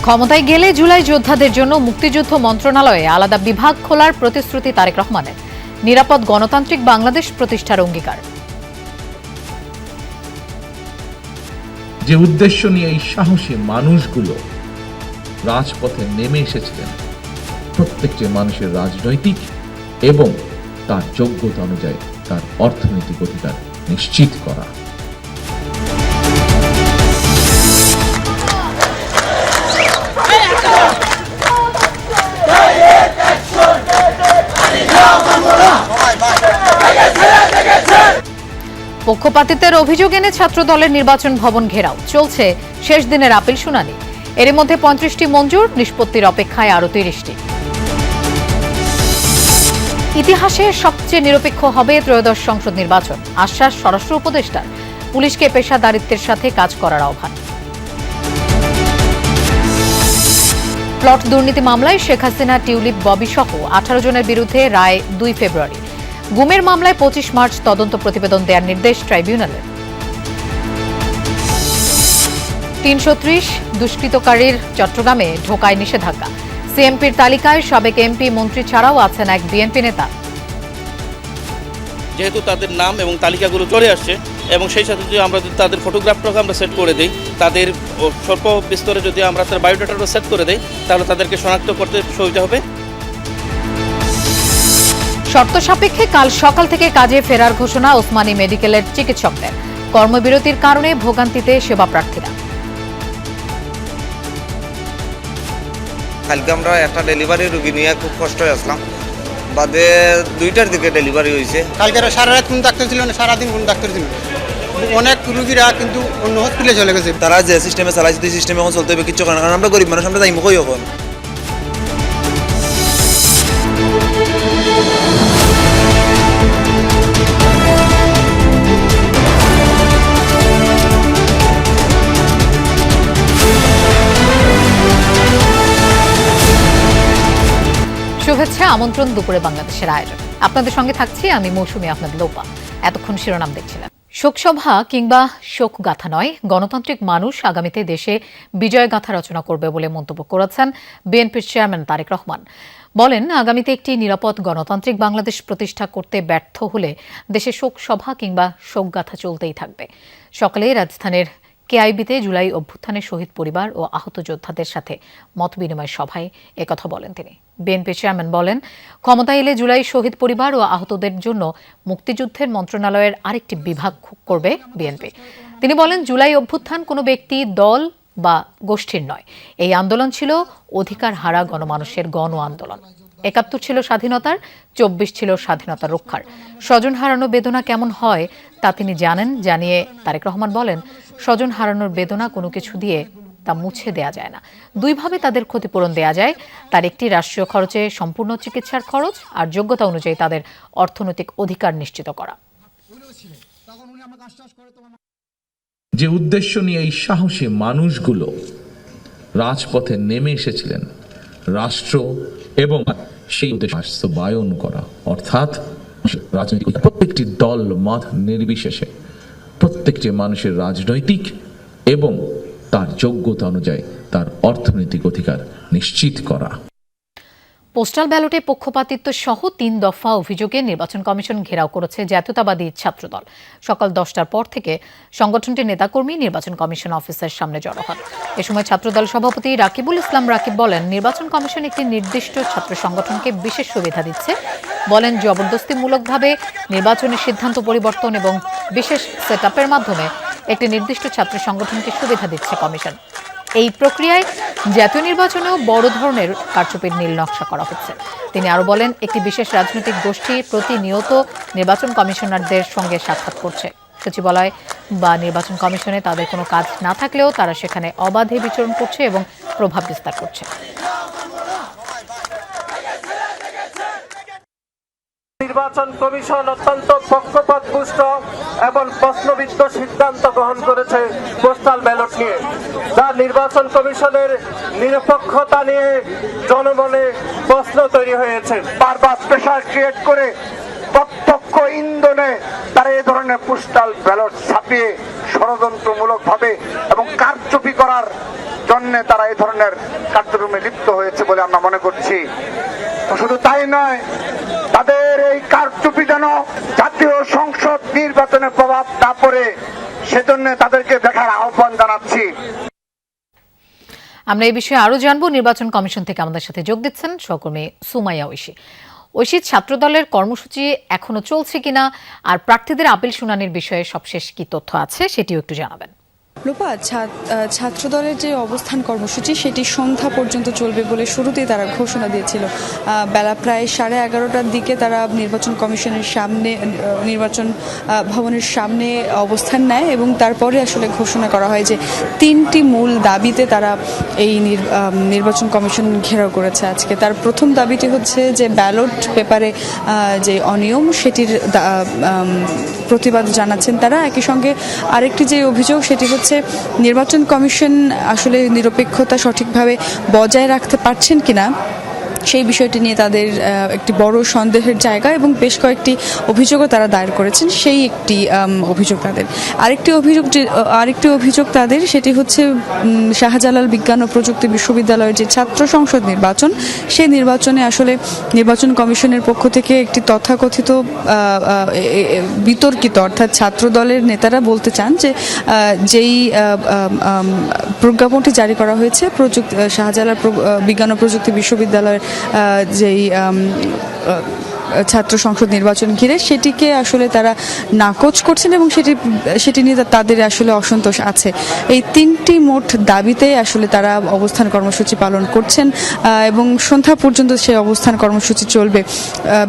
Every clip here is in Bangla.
ক্ষমতায় গেলে জুলাই যোদ্ধাদের জন্য মুক্তিযুদ্ধ মন্ত্রণালয়ে আলাদা বিভাগ খোলার প্রতিশ্রুতি তারেক রহমানের। নিরাপদ গণতান্ত্রিক বাংলাদেশ প্রতিষ্ঠার অঙ্গীকার। যে উদ্দেশ্য নিয়ে এই সাহসী মানুষগুলো রাজপথে নেমে এসেছিলেন, প্রত্যেকটি মানুষের রাজনৈতিক এবং তার যোগ্যতা অনুযায়ী তার অর্থনৈতিক অধিকার নিশ্চিত করা। পক্ষপাতিত্বের অভিযোগ এনে ছাত্রদলের নির্বাচন ভবন ঘেরাও, চলছে শেষ দিনের আপিল শুনানি। এর মধ্যে 35টি মঞ্জুর, নিষ্পত্তির অপেক্ষায় আরও 30টি। ইতিহাসে সবচেয়ে নিরপেক্ষ হবে ত্রয়োদশ সংসদ নির্বাচন, আশ্বাস স্বরাষ্ট্র উপদেষ্টার। পুলিশকে পেশাদারিত্বের সাথে কাজ করার আহ্বান। প্লট দুর্নীতি মামলায় শেখ হাসিনা, টিউলিপ, ববি সহ 18 জনের বিরুদ্ধে রায় 2 ফেব্রুয়ারি। গুমের মামলায় 25 মার্চ তদন্ত প্রতিবেদন দেওয়ার নির্দেশ ট্রাইব্যুনালের। 330 দুষ্কৃতকারীর চট্টগ্রামে ঢোকায় নিষেধাজ্ঞা। সিএমপির তালিকায় সাবেক এমপি, মন্ত্রী ছাড়াও আছেন এক বিএনপি নেতা। যেহেতু তাদের নাম এবং তালিকাগুলো চলে আসছে এবং সেই সাথে যদি আমরা তাদের ফটোগ্রাফটাকে আমরা সেট করে দিই, তাদের স্বল্প বিস্তরে যদি আমরা তার বায়োডাটাটা সেট করে দিই, তাহলে তাদেরকে শনাক্ত করতে সুবিধা হবে। শর্ত সাপেক্ষে কাল সকাল থেকে কাজে ফেরার ঘোষণা ওসমানী মেডিকেলের চিকিৎসকদের। কর্মবিরতির কারণে ভোগান্তিতে সেবা প্রার্থীরা। কালকে আমরা একটা ডেলিভারি রুগী নিয়ে খুব কষ্ট হয়ে আসলাম, বাদে 2টার দিকে ডেলিভারি হয়েছে। কালকে সারা রাত কোনো ডাক্তার ছিল না, সারাদিন কোনো ডাক্তার ছিল না। অনেক রুগীরা কিন্তু অন্য হসপিটালে চলে গেছে। তারা যে সিস্টেমে চালাইছে, সেই সিস্টেমে এখন চলতে হবে, কিচ্ছু কারণ আমরা গরিব মানুষ, আমরা যাই মুখই এখন। শুভেচ্ছা, আমন্ত্রণ দুপুরে বাংলাদেশের আয়োজন। আপনাদের সঙ্গে থাকছি আমি মৌসুমী আহমেদ লোপা। এতক্ষণ শিরোনাম দেখছিলাম। শোকসভা কিংবা শোকগাথা নয়, গণতান্ত্রিক মানুষ আগামীতে দেশে বিজয়গাথা রচনা করবে বলে মন্তব্য করেছেন বিএনপির চেয়ারম্যান তারেক রহমান। বলেন, আগামীতে একটি নিরাপদ গণতান্ত্রিক বাংলাদেশ প্রতিষ্ঠা করতে ব্যর্থ হলে দেশে শোকসভা কিংবা শোকগাথা চলতেই থাকবে। সকালে রাজধানীর কেআইবিতে জুলাই অভ্যুত্থানের শহীদ পরিবার ও আহত যোদ্ধাদের সাথে মতবিনিময় সভায় একথা বলেন তিনি। বিএনপি চেয়ারম্যান বলেন, ক্ষমতা এলে জুলাই শহীদ পরিবার ও আহতদের জন্য মুক্তিযুদ্ধের মন্ত্রণালয়ের আরেকটি বিভাগ করবে বিএনপি। তিনি বলেন, জুলাই অভ্যুত্থান কোনো ব্যক্তি, দল বা গোষ্ঠীর নয়। এই আন্দোলন ছিল অধিকার হারা গণমানুষের গণ আন্দোলন। 71 ছিল স্বাধীনতার, 24 ছিল স্বাধীনতা রক্ষার। স্বজন হারানো বেদনা কেমন হয় তা তিনি জানেন। জানিয়ে তারেক রহমান বলেন, স্বজন হারানোর বেদনা কোনো কিছু দিয়ে তা মুছে দেয়া যায় না। দুইভাবে তাদের ক্ষতিপূরণ দেয়া যায়। তার একটি, রাষ্ট্রীয় খরচে সম্পূর্ণ চিকিৎসার খরচ, আর যোগ্যতা অনুযায়ী তাদের অর্থনৈতিক অধিকার নিশ্চিত করা। যে উদ্দেশ্য নিয়ে এই সাহসী মানুষগুলো রাজপথে নেমে এসেছিলেন, রাষ্ট্র এবং সেই উদ্দেশ্য বাস্তবায়ন করা, অর্থাৎ রাজনৈতিক প্রত্যেকটি দল মত নির্বিশেষে প্রত্যেকটি মানুষের রাজনৈতিক এবং তার যোগ্যতা অনুযায়ী তার অর্থনৈতিক অধিকার নিশ্চিত করা। পোস্টাল ব্যালটে পক্ষপাতিত্ব সহ 3 দফা অভিযোগে নির্বাচন কমিশন ঘেরাও করেছে জাতীয়তাবাদী ছাত্রদল। সকাল 10টার পর থেকে সংগঠনটির নেতাকর্মী নির্বাচন কমিশন অফিসের সামনে জড়ো হন। এ সময় ছাত্রদল সভাপতি রাকিবুল ইসলাম রাকিব বলেন, নির্বাচন কমিশন একটি নির্দিষ্ট ছাত্র সংগঠনকে বিশেষ সুবিধা দিচ্ছে। বলেন, জবরদস্তিমূলকভাবে নির্বাচনের সিদ্ধান্ত পরিবর্তন এবং বিশেষ সেটআপের মাধ্যমে একটি নির্দিষ্ট ছাত্র সংগঠনকে সুবিধা দিচ্ছে কমিশন। এই প্রক্রিয়ায় জাতীয় নির্বাচনেও বড় ধরনের কারচুপির নীল নকশা করা হচ্ছে। তিনি আরও বলেন, একটি বিশেষ রাজনৈতিক গোষ্ঠী প্রতিনিয়ত নির্বাচন কমিশনারদের সঙ্গে সাক্ষাৎ করছে। সচিবালয় বা নির্বাচন কমিশনে তাদের কোনো কাজ না থাকলেও তারা সেখানে অবাধে বিচরণ করছে এবং প্রভাব বিস্তার করছে। নির্বাচন কমিশন অত্যন্ত পক্ষপাতদুষ্ট এবং প্রশ্নবিদ্ধ সিদ্ধান্ত গ্রহণ করেছে পোস্টাল ব্যালট নিয়ে, যা নির্বাচন কমিশনের নিরপেক্ষতা নিয়ে জনমনে প্রশ্ন তৈরি হয়েছে। বারবার প্রেসার ক্রিয়েট করে প্রত্যক্ষ ইন্ধনে তারা এই ধরনের পোস্টাল ব্যালট ছাপিয়ে ষড়যন্ত্রমূলক ভাবে এবং কারচুপি করার জন্য জন্য তারা এই ধরনের কার্যক্রমে লিপ্ত হয়েছে বলে আমরা মনে করছি। তো শুধু তাই নয়, তাদের এই কারচুপি যেন জাতীয় সংসদ নির্বাচনে প্রভাব না পড়ে সেজন্য তাদেরকে দেখার আহ্বান জানাচ্ছি। আমরা এই বিষয়ে আরো জানবো। নির্বাচন কমিশন থেকে আমাদের সাথে যোগ দিচ্ছেন সহকর্মী সুমাইয়া ঐশী। ঐশী, ছাত্রদলের কর্মসূচি এখনো চলছে কিনা আর প্রার্থীদের আপিল শুনানির বিষয়ে সবশেষ কি তথ্য আছে সেটিও একটু জানাবেন। লোপা, ছাত্রদলের যে অবস্থান কর্মসূচি সেটি সন্ধ্যা পর্যন্ত চলবে বলে শুরুতেই তারা ঘোষণা দিয়েছিল। বেলা প্রায় 11:30টার দিকে তারা নির্বাচন কমিশনের সামনে, নির্বাচন ভবনের সামনে অবস্থান নেয় এবং তারপরে আসলে ঘোষণা করা হয় যে 3টি মূল দাবিতে তারা এই নির্বাচন কমিশন ঘেরাও করেছে আজকে। তার প্রথম দাবিটি হচ্ছে যে ব্যালট পেপারে যে অনিয়ম সেটির প্রতিবাদ জানাচ্ছেন তারা। একই সঙ্গে আরেকটি যে অভিযোগ সেটি হচ্ছে নির্বাচন কমিশন আসলে নিরপেক্ষতা সঠিকভাবে বজায় রাখতে পারছেন কিনা সেই বিষয়টি নিয়ে তাদের একটি বড় সন্দেহের জায়গা এবং বেশ কয়েকটি অভিযোগও তারা দায়ের করেছেন। সেই একটি অভিযোগ তাদের। আরেকটি অভিযোগ তাদের সেটি হচ্ছে শাহজালাল বিজ্ঞান ও প্রযুক্তি বিশ্ববিদ্যালয়ের যে ছাত্র সংসদ নির্বাচন, সেই নির্বাচনে আসলে নির্বাচন কমিশনের পক্ষ থেকে একটি তথাকথিত বিতর্কিত, অর্থাৎ ছাত্র দলের নেতারা বলতে চান যে যেই প্রজ্ঞাপনটি জারি করা হয়েছে শাহজালাল বিজ্ঞান ও প্রযুক্তি বিশ্ববিদ্যালয়ের যেই ছাত্র সংসদ নির্বাচন ঘিরে সেটিকে আসলে তারা নাকচ করছেন এবং সেটি নিয়ে তাদের আসলে অসন্তোষ আছে। এই 3টি মোট দাবিতে আসলে তারা অবস্থান কর্মসূচি পালন করছেন এবং সন্ধ্যা পর্যন্ত সেই অবস্থান কর্মসূচি চলবে।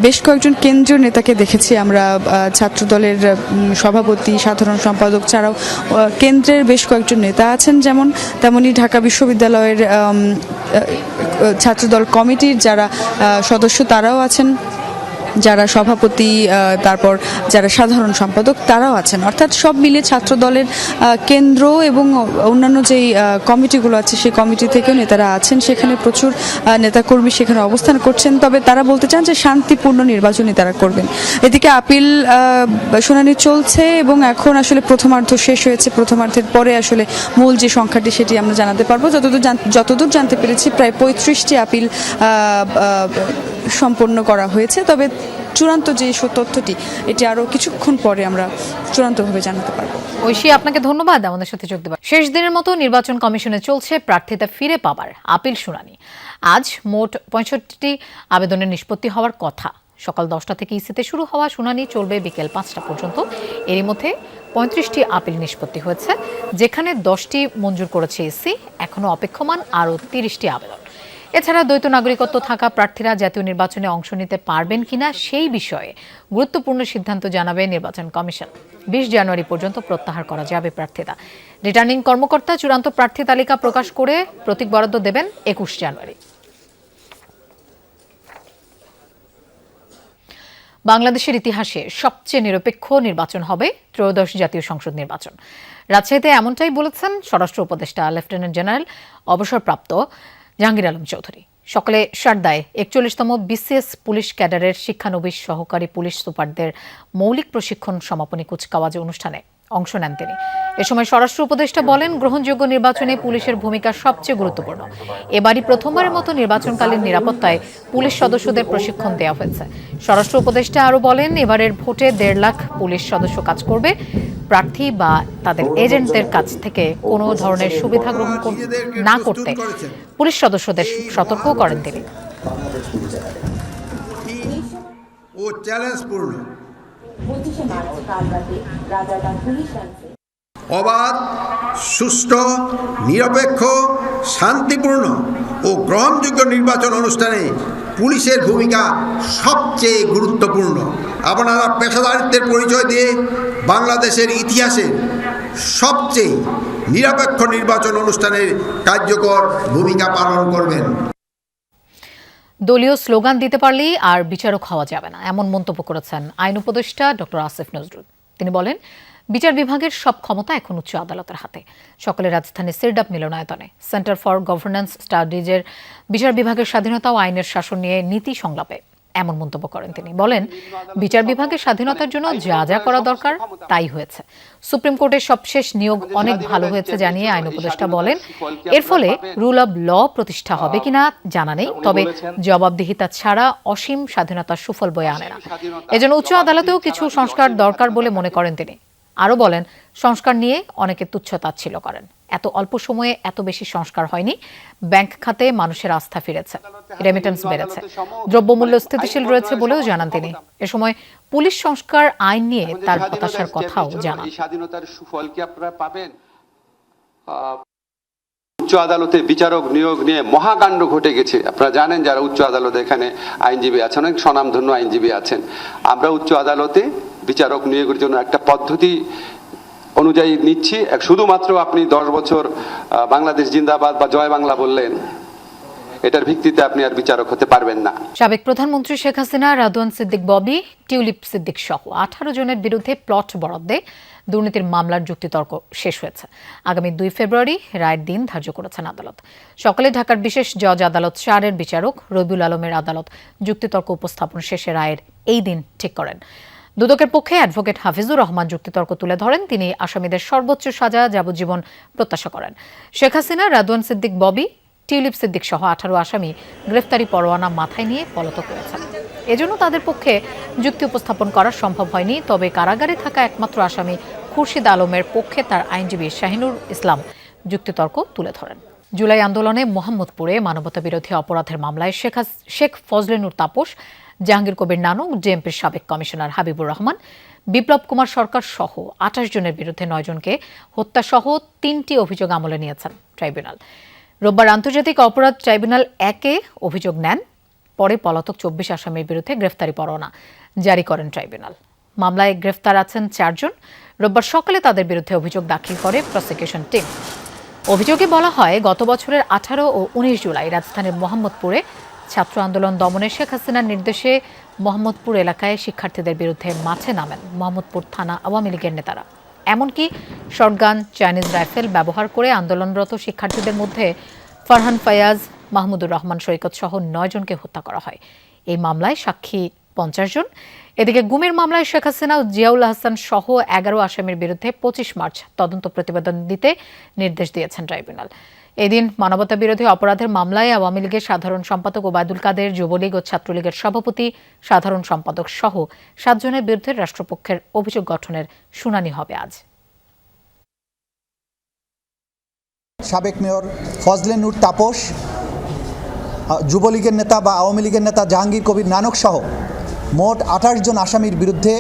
বেশ কয়েকজন কেন্দ্রীয় নেতাকে দেখেছি আমরা, ছাত্রদলের সভাপতি, সাধারণ সম্পাদক ছাড়াও কেন্দ্রের বেশ কয়েকজন নেতা আছেন তেমনি ঢাকা বিশ্ববিদ্যালয়ের ছাত্রদল কমিটির যারা সদস্য তারাও আছেন, যারা সভাপতি, তারপর যারা সাধারণ সম্পাদক তারাও আছেন। অর্থাৎ সব মিলে ছাত্র দলের কেন্দ্র এবং অন্যান্য যেই কমিটিগুলো আছে সেই কমিটি থেকেও নেতারা আছেন। সেখানে প্রচুর নেতাকর্মী সেখানে অবস্থান করছেন। তবে তারা বলতে চান যে শান্তিপূর্ণ নির্বাচনই তারা করবেন। এদিকে আপিল শুনানি চলছে এবং এখন আসলে প্রথমার্ধ শেষ হয়েছে। প্রথমার্ধের পরে আসলে মূল যে সংখ্যাটি সেটি আমরা জানাতে পারবো। যতদূর জানতে পেরেছি প্রায় 35টি আপিল সম্পন্ন করা হয়েছে। তবে চূড়ান্ত যে তথ্যটি এটি আরো কিছুক্ষণ পরে আমরা চূড়ান্তভাবে জানাতে পারবো। ঐশী, আপনাকে ধন্যবাদ আমাদের সাথে যোগ দেওয়ার। শেষ দিনের মতো নির্বাচন কমিশনে চলছে প্রার্থীতা ফিরে পাবার আপিল শুনানি। আজ মোট 65টি আবেদনের নিষ্পত্তি হওয়ার কথা। সকাল 10টা থেকে ইসিতে শুরু হওয়া শুনানি চলবে বিকেল 5টা পর্যন্ত। এরই মধ্যে 35টি আপিল নিষ্পত্তি হয়েছে, যেখানে 10টি মঞ্জুর করেছে ইসি। এখনো অপেক্ষমান আরও 30টি আবেদন। এছাড়া দ্বৈত নাগরিকত্ব থাকা প্রার্থীরা জাতীয় নির্বাচনে অংশ নিতে পারবেন কিনা সেই বিষয়ে গুরুত্বপূর্ণ সিদ্ধান্ত জানাবে নির্বাচন কমিশন। 20 জানুয়ারি পর্যন্ত প্রত্যাহার করা যাবে প্রার্থিতা। রিটার্নিং কর্মকর্তা চূড়ান্ত প্রার্থী তালিকা প্রকাশ করে প্রতীক বরাদ্দ দেবেন 21 জানুয়ারি। বাংলাদেশের ইতিহাসে সবচেয়ে নিরপেক্ষ নির্বাচন হবে ত্রয়োদশ জাতীয় সংসদ নির্বাচন। রাজশাহীতে এমনটাই বলেছেন স্বরাষ্ট্র উপদেষ্টা লেফটেন্যান্ট জেনারেল অবসরপ্রাপ্ত জাহাঙ্গীর আলম চৌধুরী। সকালে সারদায় 41তম বিসিএস পুলিশ ক্যাডারের শিক্ষানবিশ সহকারী পুলিশ সুপারদের মৌলিক প্রশিক্ষণ সমাপনী কুচকাওয়াজ অনুষ্ঠানে অংশ নেন তিনি। এ সময় স্বরাষ্ট্র উপদেষ্টা বলেন, গ্রহণযোগ্য নির্বাচনে পুলিশের ভূমিকা সবচেয়ে গুরুত্বপূর্ণ। এবারই প্রথমবারের মতো নির্বাচনকালীন নিরাপত্তায় পুলিশ সদস্যদের প্রশিক্ষণ দেওয়া হয়েছে। স্বরাষ্ট্র উপদেষ্টা আরও বলেন, এবারের ভোটে 1.5 লাখ পুলিশ সদস্য কাজ করবে। প্রার্থী বা তাদের এজেন্টদের কাছ থেকে কোনো ধরনের সুবিধা গ্রহণ না করতে পুলিশ সদস্যদের সতর্ক করেন তিনি। ও চ্যালেঞ্জপূর্ণ, অবাধ, সুষ্ঠু, নিরপেক্ষ, শান্তিপূর্ণ ও গ্রহণযোগ্য নির্বাচন অনুষ্ঠানে পুলিশের ভূমিকা সবচেয়ে গুরুত্বপূর্ণ। আপনারা পেশাদারিত্বের পরিচয় দিয়ে বাংলাদেশের ইতিহাসে সবচেয়ে নিরপেক্ষ নির্বাচন অনুষ্ঠানের কার্যকর ভূমিকা পালন করবেন। দলীয় স্লোগান দিতে পারলেই আর বিচারক হওয়া যাবে না, এমন মন্তব্য করেছেন আইন উপদেষ্টা ডক্টর আসিফ নজরুল। তিনি বলেন, বিচার বিভাগের সব ক্ষমতা এখন উচ্চ আদালতের হাতে। সকালে রাজধানীর সিরডাপ মিলনায়তনে সেন্টার ফর গভর্নেন্স স্টাডিজের বিচার বিভাগের স্বাধীনতা ও আইনের শাসন নিয়ে নীতি সংলাপে এমন মন্তব্য করেন তিনি। বলেন, বিচার বিভাগের স্বাধীনতার জন্য যা যা করা দরকার তাই হয়েছে। সুপ্রিম কোর্টের সবশেষ নিয়োগ অনেক ভালো হয়েছে জানিয়ে আইন উপদেষ্টা বলেন, এর ফলে রুল অব ল প্রতিষ্ঠা হবে কিনা জানা নেই, তবে জবাবদিহিতা ছাড়া অসীম স্বাধীনতার সুফল বয়ে আনে না। এজন্য উচ্চ আদালতেও কিছু সংস্কার দরকার বলে মনে করেন তিনি। আরও বলেন, সংস্কার নিয়ে অনেকে তুচ্ছ-তাচ্ছিল্য করেন। এত অল্প সময়ে এত বেশি সংস্কার হয়নি। ব্যাংক খাতে মানুষের আস্থা ফিরেছে, রেমিটেন্স বেড়েছে, দ্রব্যমূল্য স্থিতিশীল রয়েছে বলেও জানান তিনি। এ সময় পুলিশ সংস্কার আইন নিয়ে তার হতাশার কথাও জানান। স্বাধীনতার সুফল কি আপনারা পাবেন? উচ্চ আদালতে বিচারক নিয়োগ নিয়ে মহাকাণ্ড ঘটে গেছে। আপনারা জানেন, যারা উচ্চ আদালতে এখানে আইনজীবী আছেন, অনেক স্বনামধন্য আইনজীবী আছেন। আমরা উচ্চ আদালতে বিচারক নিয়োগের জন্য একটা পদ্ধতি অনুযায়ী নিচ্ছি। শুধুমাত্র আপনি 10 বছর বাংলাদেশ জিন্দাবাদ বা জয় বাংলা বললেন, এটার ভিত্তিতে আপনি আর বিচারক হতে পারবেন না। সাবেক প্রধানমন্ত্রী শেখ হাসিনা, রাদওয়ান সিদ্দিক ববি, টিউলিপ সিদ্দিক সহ 18 জনের বিরুদ্ধে প্লট বরাদ্দে দুর্নীতির মামলার যুক্তিতর্ক শেষ হয়েছে। আগামী 2 ফেব্রুয়ারি রায়ের দিন ধার্য করেছেন আদালত। সকালে ঢাকার বিশেষ জজ আদালত 4-এর বিচারক রবিউল আলমের আদালত যুক্তিতর্ক উপস্থাপন শেষে রায়ের এই দিন ঠিক করেন। দুদকের পক্ষে অ্যাডভোকেট হাফিজুর রহমান যুক্তিতর্ক তুলে ধরেন। তিনি আসামিদের সর্বোচ্চ সাজা যাবজ্জীবন প্রত্যাশা করেন। শেখ হাসিনা, রাদওয়ান সিদ্দিক ববি, টিউলিপ সিদ্দিক সহ 18 আসামি গ্রেফতারি পরোয়ানা মাথায় নিয়ে পলাতক রয়েছেন। এজন্য তাদের পক্ষে যুক্তি উপস্থাপন করা সম্ভব হয়নি। তবে কারাগারে থাকা একমাত্র আসামি খুরশিদ আলমের পক্ষে তার আইনজীবী শাহিনুর ইসলাম যুক্তিতর্ক তুলে ধরেন। জুলাই আন্দোলনে মোহাম্মদপুরে মানবতাবিরোধী অপরাধের মামলায় শেখ ফজলে নূর তাপস, জাহাঙ্গীর কবির নানক, জেএমপির সাবেক কমিশনার হাবিবুর রহমান, বিপ্লব কুমার সরকার সহ 28 জনের বিরুদ্ধে 9 জনকে হত্যাসহ 3টি অভিযোগ আমলে নিয়েছেন ট্রাইব্যুনাল। রোববার আন্তর্জাতিক অপরাধ ট্রাইব্যুনাল 1-এ অভিযোগ নেন। পরে পলাতক 24 আসামির বিরুদ্ধে গ্রেফতারি পরোয়ানা জারি করেন ট্রাইব্যুনাল। মামলায় গ্রেফতার আছেন 4 জন। রোববার সকালে তাদের বিরুদ্ধে অভিযোগ দাখিল করে প্রসিকিউশন টিম। অভিযোগে বলা হয়, গত বছরের 18 ও 19 জুলাই রাজধানীর মোহাম্মদপুরে ছাত্র আন্দোলন দমনে শেখ হাসিনার নির্দেশে মোহাম্মদপুর এলাকায় শিক্ষার্থীদের বিরুদ্ধে মাঠে নামেন মোহাম্মদপুর থানা আওয়ামী লীগের নেতারা। এমনকি শটগান, চাইনিজ রাইফেল ব্যবহার করে আন্দোলনরত শিক্ষার্থীদের মধ্যে ফারহান ফায়াজ, মাহমুদুর রহমান সৈকত সহ 9 জনকে হত্যা করা হয়। এই মামলায় সাক্ষী 50 জন। এদিকে গুমের মামলায় শেখ হাসিনা ও জিয়াউল হাসান সহ 11 আসামির বিরুদ্ধে 25 মার্চ তদন্ত প্রতিবেদন দিতে নির্দেশ দিয়েছেন ট্রাইব্যুনাল। এদিন মানবতাবিরোধী অপরাধের মামলায় আওয়ামী লীগের সাধারণ সম্পাদক ওবায়দুল কাদের, যুবলীগ ও ছাত্রলীগের সভাপতি, সাধারণ সম্পাদক সহ 7 জনের বিরুদ্ধে রাষ্ট্রপক্ষের অভিযোগ গঠনের শুনানি হবে আজ। সাবেক মেয়র ফজলে নূর তাপস, যুবলীগের নেতা বা আওয়ামী লীগের নেতা জাহাঙ্গীর কবির নানক সহ মোট 28 জন আসামির বিরুদ্ধে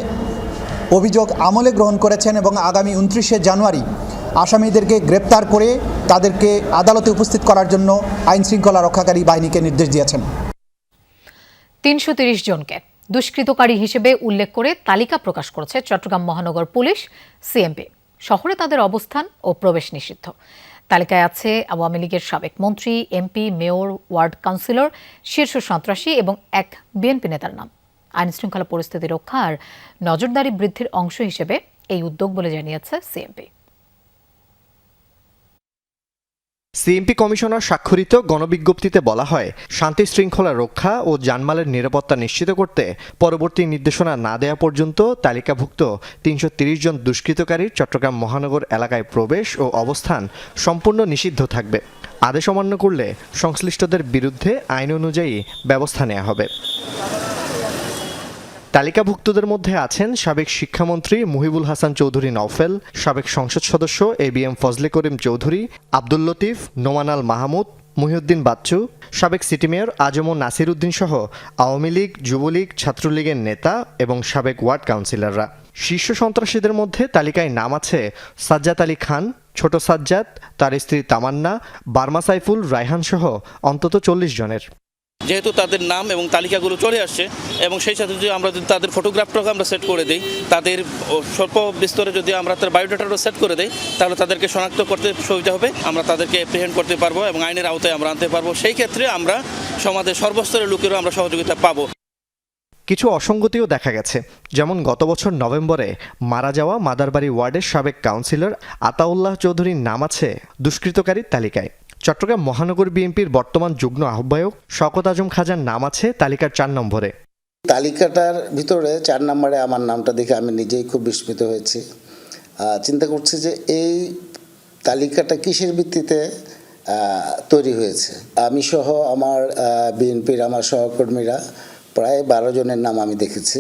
অভিযোগ আমলে গ্রহণ করেছেন এবং আগামী 29শে জানুয়ারি আসামিদেরকে গ্রেপ্তার করে তাদেরকে আদালতে উপস্থিত করার জন্য আইন শৃঙ্খলা রক্ষাকারী বাহিনীকে নির্দেশ দিয়েছেন। 330 জনকে দুষ্কৃতকারী হিসেবে উল্লেখ করে তালিকা প্রকাশ করেছে চট্টগ্রাম মহানগর পুলিশ, সিএমপি। শহরে তাদের অবস্থান ও প্রবেশ নিষিদ্ধ। তালিকায় আছে আওয়ামী লীগের সাবেক মন্ত্রী, এমপি, মেয়র, ওয়ার্ড কাউন্সিলর, শীর্ষ সন্ত্রাসী এবং এক বিএনপি নেতার নাম। আইন শৃঙ্খলা পরিস্থিতি রক্ষা আর নজরদারি বৃদ্ধির অংশ হিসেবে এই উদ্যোগ বলে জানিয়েছে সিএমপি। সিএমপি কমিশনার স্বাক্ষরিত গণবিজ্ঞপ্তিতে বলা হয়, শান্তি শৃঙ্খলা রক্ষা ও জানমালের নিরাপত্তা নিশ্চিত করতে পরবর্তী নির্দেশনা না দেওয়া পর্যন্ত তালিকাভুক্ত 330 জন দুষ্কৃতকারীর চট্টগ্রাম মহানগর এলাকায় প্রবেশ ও অবস্থান সম্পূর্ণ নিষিদ্ধ থাকবে। আদেশ অমান্য করলে সংশ্লিষ্টদের বিরুদ্ধে আইন অনুযায়ী ব্যবস্থা নেওয়া হবে। তালিকাভুক্তদের মধ্যে আছেন সাবেক শিক্ষামন্ত্রী মুহিবুল হাসান চৌধুরী নওফেল, সাবেক সংসদ সদস্য এবিএম ফজলে করিম চৌধুরী, আব্দুল লতিফ, নোমান আল মাহমুদ, মহিউদ্দিন বাচ্চু, সাবেক সিটি মেয়র আজম নাসির উদ্দিন সহ আওয়ামী লীগ, যুবলীগ, ছাত্রলীগের নেতা এবং সাবেক ওয়ার্ড কাউন্সিলররা। শীর্ষ সন্ত্রাসীদের মধ্যে তালিকায় নাম আছে সাজ্জাদ আলী খান, ছোট সাজ্জাদ, তার স্ত্রী তামান্না, বার্মা সাইফুল, রায়হান সহ অন্তত 40 জনের। যেহেতু তাদের নাম এবং তালিকাগুলো চলে আসছে এবং সেই সাথে যদি আমরা তাদের ফটোগ্রাফটাকে আমরা সেট করে দিই, তাদের স্বল্প বিস্তরে যদি আমরা তার বায়োডাটারও সেট করে দিই, তাহলে তাদেরকে শনাক্ত করতে সুবিধা হবে। আমরা তাদেরকে অ্যাপ্রিহেন্ড করতে পারবো এবং আইনের আওতায় আমরা আনতে পারবো। সেই ক্ষেত্রে আমরা সমাজের সর্বস্তরের লোকেরও আমরা সহযোগিতা পাবো। কিছু অসঙ্গতিও দেখা গেছে, যেমন গত বছর নভেম্বরে মারা যাওয়া মাদারবাড়ি ওয়ার্ডের সাবেক কাউন্সিলর আতাউল্লাহ চৌধুরীর নাম আছে দুষ্কৃতকারীর তালিকায়। চট্টগ্রাম মহানগর বিএনপির বর্তমান যুগ্ম আহ্বায়ক শওকত আজম খাজার নাম আছে তালিকার 4 নম্বরে। তালিকাটার ভিতরে 4 নম্বরে আমার নামটা দেখে আমি নিজেই খুব বিস্মিত হয়েছি। চিন্তা করছি যে এই তালিকাটা কিসের ভিত্তিতে তৈরি হয়েছে। আমি সহ আমার বিএনপির আমার সহকর্মীরা প্রায় 12 জনের নাম আমি দেখেছি।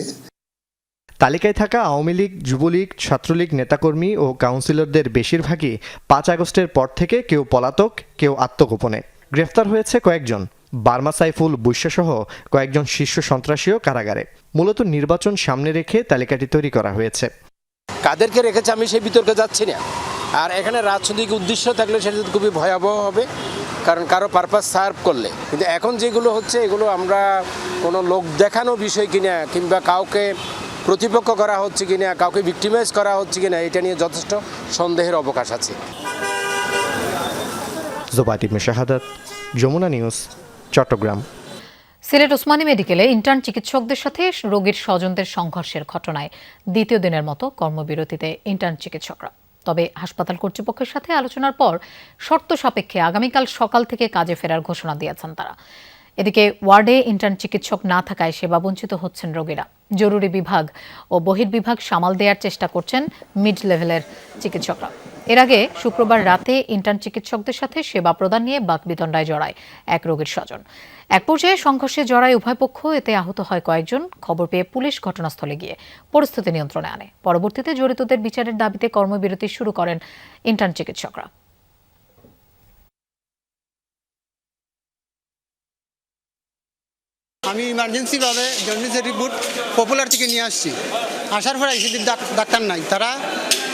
তালিকায় থাকা আওয়ামী লীগ, যুবলীগ, ছাত্রলীগ নেতাকর্মী ও কাউন্সিলরদের বেশিরভাগই 5 আগস্টের পর থেকে কেউ পলাতক, কেউ আত্মগোপনে। গ্রেফতার হয়েছে কয়েকজন। বার্মা সাইফুল বুইশাসহ কয়েকজন শীর্ষ সন্ত্রাসীও কারাগারে। মূলত নির্বাচন সামনে রেখে তালিকাটি তৈরি করা হয়েছে। কাদেরকে রেখেছে আমি সেই বিতর্কে যাচ্ছি না। আর এখানে রাজনৈতিক উদ্দেশ্য থাকলে সেটা খুবই ভয়াবহ হবে, কারণ কারো পারপাস সার্ভ করলে। কিন্তু এখন যেগুলো হচ্ছে এগুলো আমরা কোনো লোক দেখানো বিষয় কিনা, কিংবা কাউকে প্রতিপক্ষ করা হচ্ছে কিনা, কাউকে ভিক্টিমাইজ করা হচ্ছে কিনা, এটা নিয়ে যথেষ্ট সন্দেহের অবকাশ আছে। জোবায়েদ ইবনে শাহাদাত, যমুনা নিউজ, চট্টগ্রাম। সিলেট ওসমানী মেডিকেলে ইন্টার্ন চিকিৎসকদের সাথে রোগীর স্বজনদের সংঘর্ষের ঘটনায় দ্বিতীয় দিনের মতো কর্মবিরতিতে ইন্টার্ন চিকিৎসকরা। তবে হাসপাতাল কর্তৃপক্ষের সাথে আলোচনার পর শর্ত সাপেক্ষে আগামীকাল সকাল থেকে কাজে ফেরার ঘোষণা দিয়েছেন তারা। এদিকে ওয়ার্ডে ইন্টার্ন চিকিৎসক না থাকায় সেবা বঞ্চিত হচ্ছেন রোগীরা। জরুরি বিভাগ ও বহির্বিভাগ সামাল দেওয়ার চেষ্টা করছেন মিড লেভেলের চিকিৎসকরা। এর আগে শুক্রবার রাতে ইন্টার্ন চিকিৎসকদের সাথে সেবা প্রদান নিয়ে বাকবিতণ্ডায় জড়ায় এক রোগীর স্বজন। এক পর্যায়ে সংঘর্ষে জড়ায় উভয় পক্ষ, এতে আহত হয় কয়েকজন। খবর পেয়ে পুলিশ ঘটনাস্থলে গিয়ে পরিস্থিতি নিয়ন্ত্রণে আনে। পরবর্তীতে জড়িতদের বিচারের দাবিতে কর্মবিরতি শুরু করেন ইন্টার্ন চিকিৎসকরা। আমি ইমার্জেন্সিভাবে জন্ডিসের রিপোর্ট পপুলার থেকে নিয়ে আসছি। আসার পর আইসি ডাক্তার নাই, তারা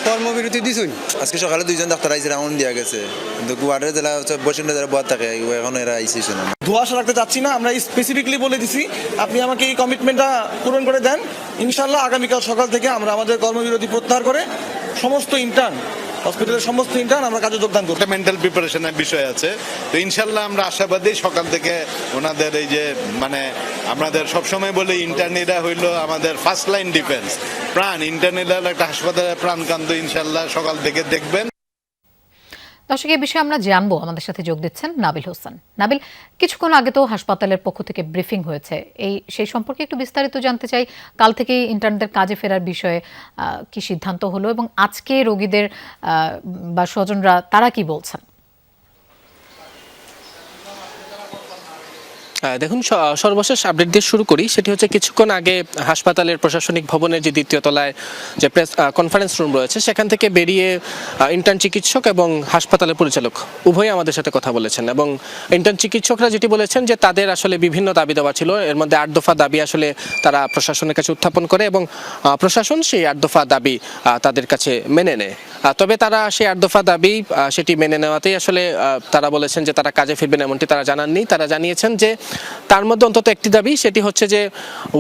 কর্মবিরতি দিছুন। আজকে সকালে 2 জন ডাক্তার আইসে রাউন্ড দিয়া গেছে, কিন্তু গুয়াহাটির জেলা বসিন্দ্র যারা বদ থাকে এখন এরা আইসি শুনে ধোঁয়াশা রাখতে চাচ্ছি না। আমরা স্পেসিফিকলি বলে দিছি আপনি আমাকে এই কমিটমেন্টটা পূরণ করে দেন, ইনশাল্লাহ আগামীকাল সকাল থেকে আমরা আমাদের কর্মবিরতি প্রত্যাহার করে সমস্ত ইন্টার্ন, হসপিটালের সমস্ত ইন্টার্ন আমরা কাজে যোগদান করব। মেন্টাল প্রিপারেশনের বিষয় আছে, তো ইনশাল্লাহ আমরা আশাবাদী সকাল থেকে ওনাদের এই যে আমাদের সবসময় বলে ইন্টার্নিরা হইল আমাদের ফার্স্ট লাইন ডিফেন্স, প্রাণ। ইন্টার্নিরা একটা হাসপাতালের প্রাণকান্ত, ইনশাল্লাহ সকাল থেকে দেখবেন। দর্শক, এই বিষয়ে আমরা জানবো। আমাদের সাথে যোগ দিচ্ছেন নাবিল হোসেন। নাবিল, কিছুক্ষণ আগে তো হাসপাতালের পক্ষ থেকে ব্রিফিং হয়েছে, সেই সম্পর্কে একটু বিস্তারিত জানতে চাই। কাল থেকে ইন্টার্নদের কাজে ফেরার বিষয়ে কি সিদ্ধান্ত হলো এবং আজকে রোগীদের বা স্বজনরা তারা কি বলছেন? দেখুন, সর্বশেষ আপডেট দিয়ে শুরু করি। সেটি হচ্ছে কিছুক্ষণ আগে হাসপাতালের প্রশাসনিক ভবনের যে দ্বিতীয় তলায় যে প্রেস কনফারেন্স রুম রয়েছে, সেখান থেকে বেরিয়ে ইন্টার্ন চিকিৎসক এবং হাসপাতালের পরিচালক উভয়ই আমাদের সাথে কথা বলেছেন। এবং ইন্টার্ন চিকিৎসকরা যেটি বলেছেন যে তাদের আসলে বিভিন্ন দাবি দেওয়া ছিল, এর মধ্যে 8 দফা দাবি আসলে তারা প্রশাসনের কাছে উত্থাপন করে এবং প্রশাসন সেই 8 দফা দাবি তাদের কাছে মেনে নেয়। তবে তারা সেই 8 দফা দাবি সেটি মেনে নেওয়াতেই আসলে তারা বলেছেন যে তারা কাজে ফিরবেন, এমনটি তারা জানাননি। তারা জানিয়েছেন যে তার মধ্যে অন্তত একটি দাবি, সেটি হচ্ছে যে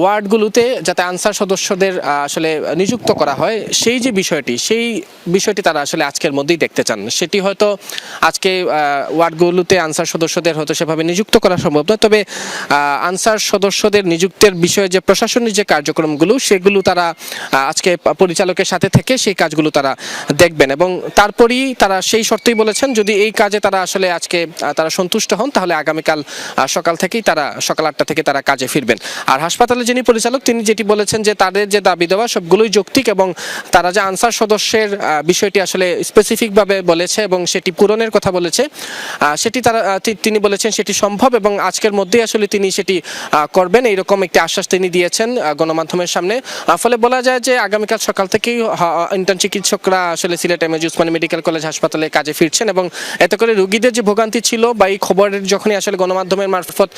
ওয়ার্ডগুলোতে যাতে আনসার সদস্যদের আসলে নিযুক্ত করা হয়, সেই যে বিষয়টি তারা আসলে আজকের মধ্যেই দেখতে চান। সেটি হয়তো আজকে ওয়ার্ডগুলোতে আনসার সদস্যদের হয়তো সেভাবে নিযুক্ত করা সম্ভব নয়, তবে আনসার সদস্যদের নিযুক্তের বিষয়ে যে প্রশাসনিক যে কার্যক্রমগুলো, সেগুলো তারা আজকে পরিচালকের সাথে থেকে সেই কাজগুলো তারা দেখবেন। এবং তারপরেই তারা সেই শর্তেই বলেছেন যদি এই কাজে তারা আসলে আজকে তারা সন্তুষ্ট হন, তাহলে আগামীকাল সকাল থেকেই তারা সকাল 8টা থেকে তারা কাজে ফিরবেন। আর হাসপাতালের যিনি পরিচালক, তিনি যেটি বলেছেন যে তাদের যে দাবি দেওয়া সবগুলোই যৌক্তিক এবং তারা যে আনসার সদস্যের বিষয়টি আসলে স্পেসিফিকভাবে বলেছে এবং সেটি পূরণের কথা বলেছে, সেটি তিনি বলেছেন সেটি সম্ভব এবং আজকের মধ্যেই আসলে তিনি সেটি করবেন, এইরকম একটি আশ্বাস তিনি দিয়েছেন গণমাধ্যমের সামনে। ফলে বলা যায় যে আগামীকাল সকাল থেকেই ইন্টার্ন চিকিৎসকরা আসলে Sylhet MAG Osmani medical college হাসপাতালে কাজে ফিরছেন এবং এতে করে রোগীদের যে ভোগান্তি ছিল বা এই খবরের যখনই আসলে গণমাধ্যমের মারফত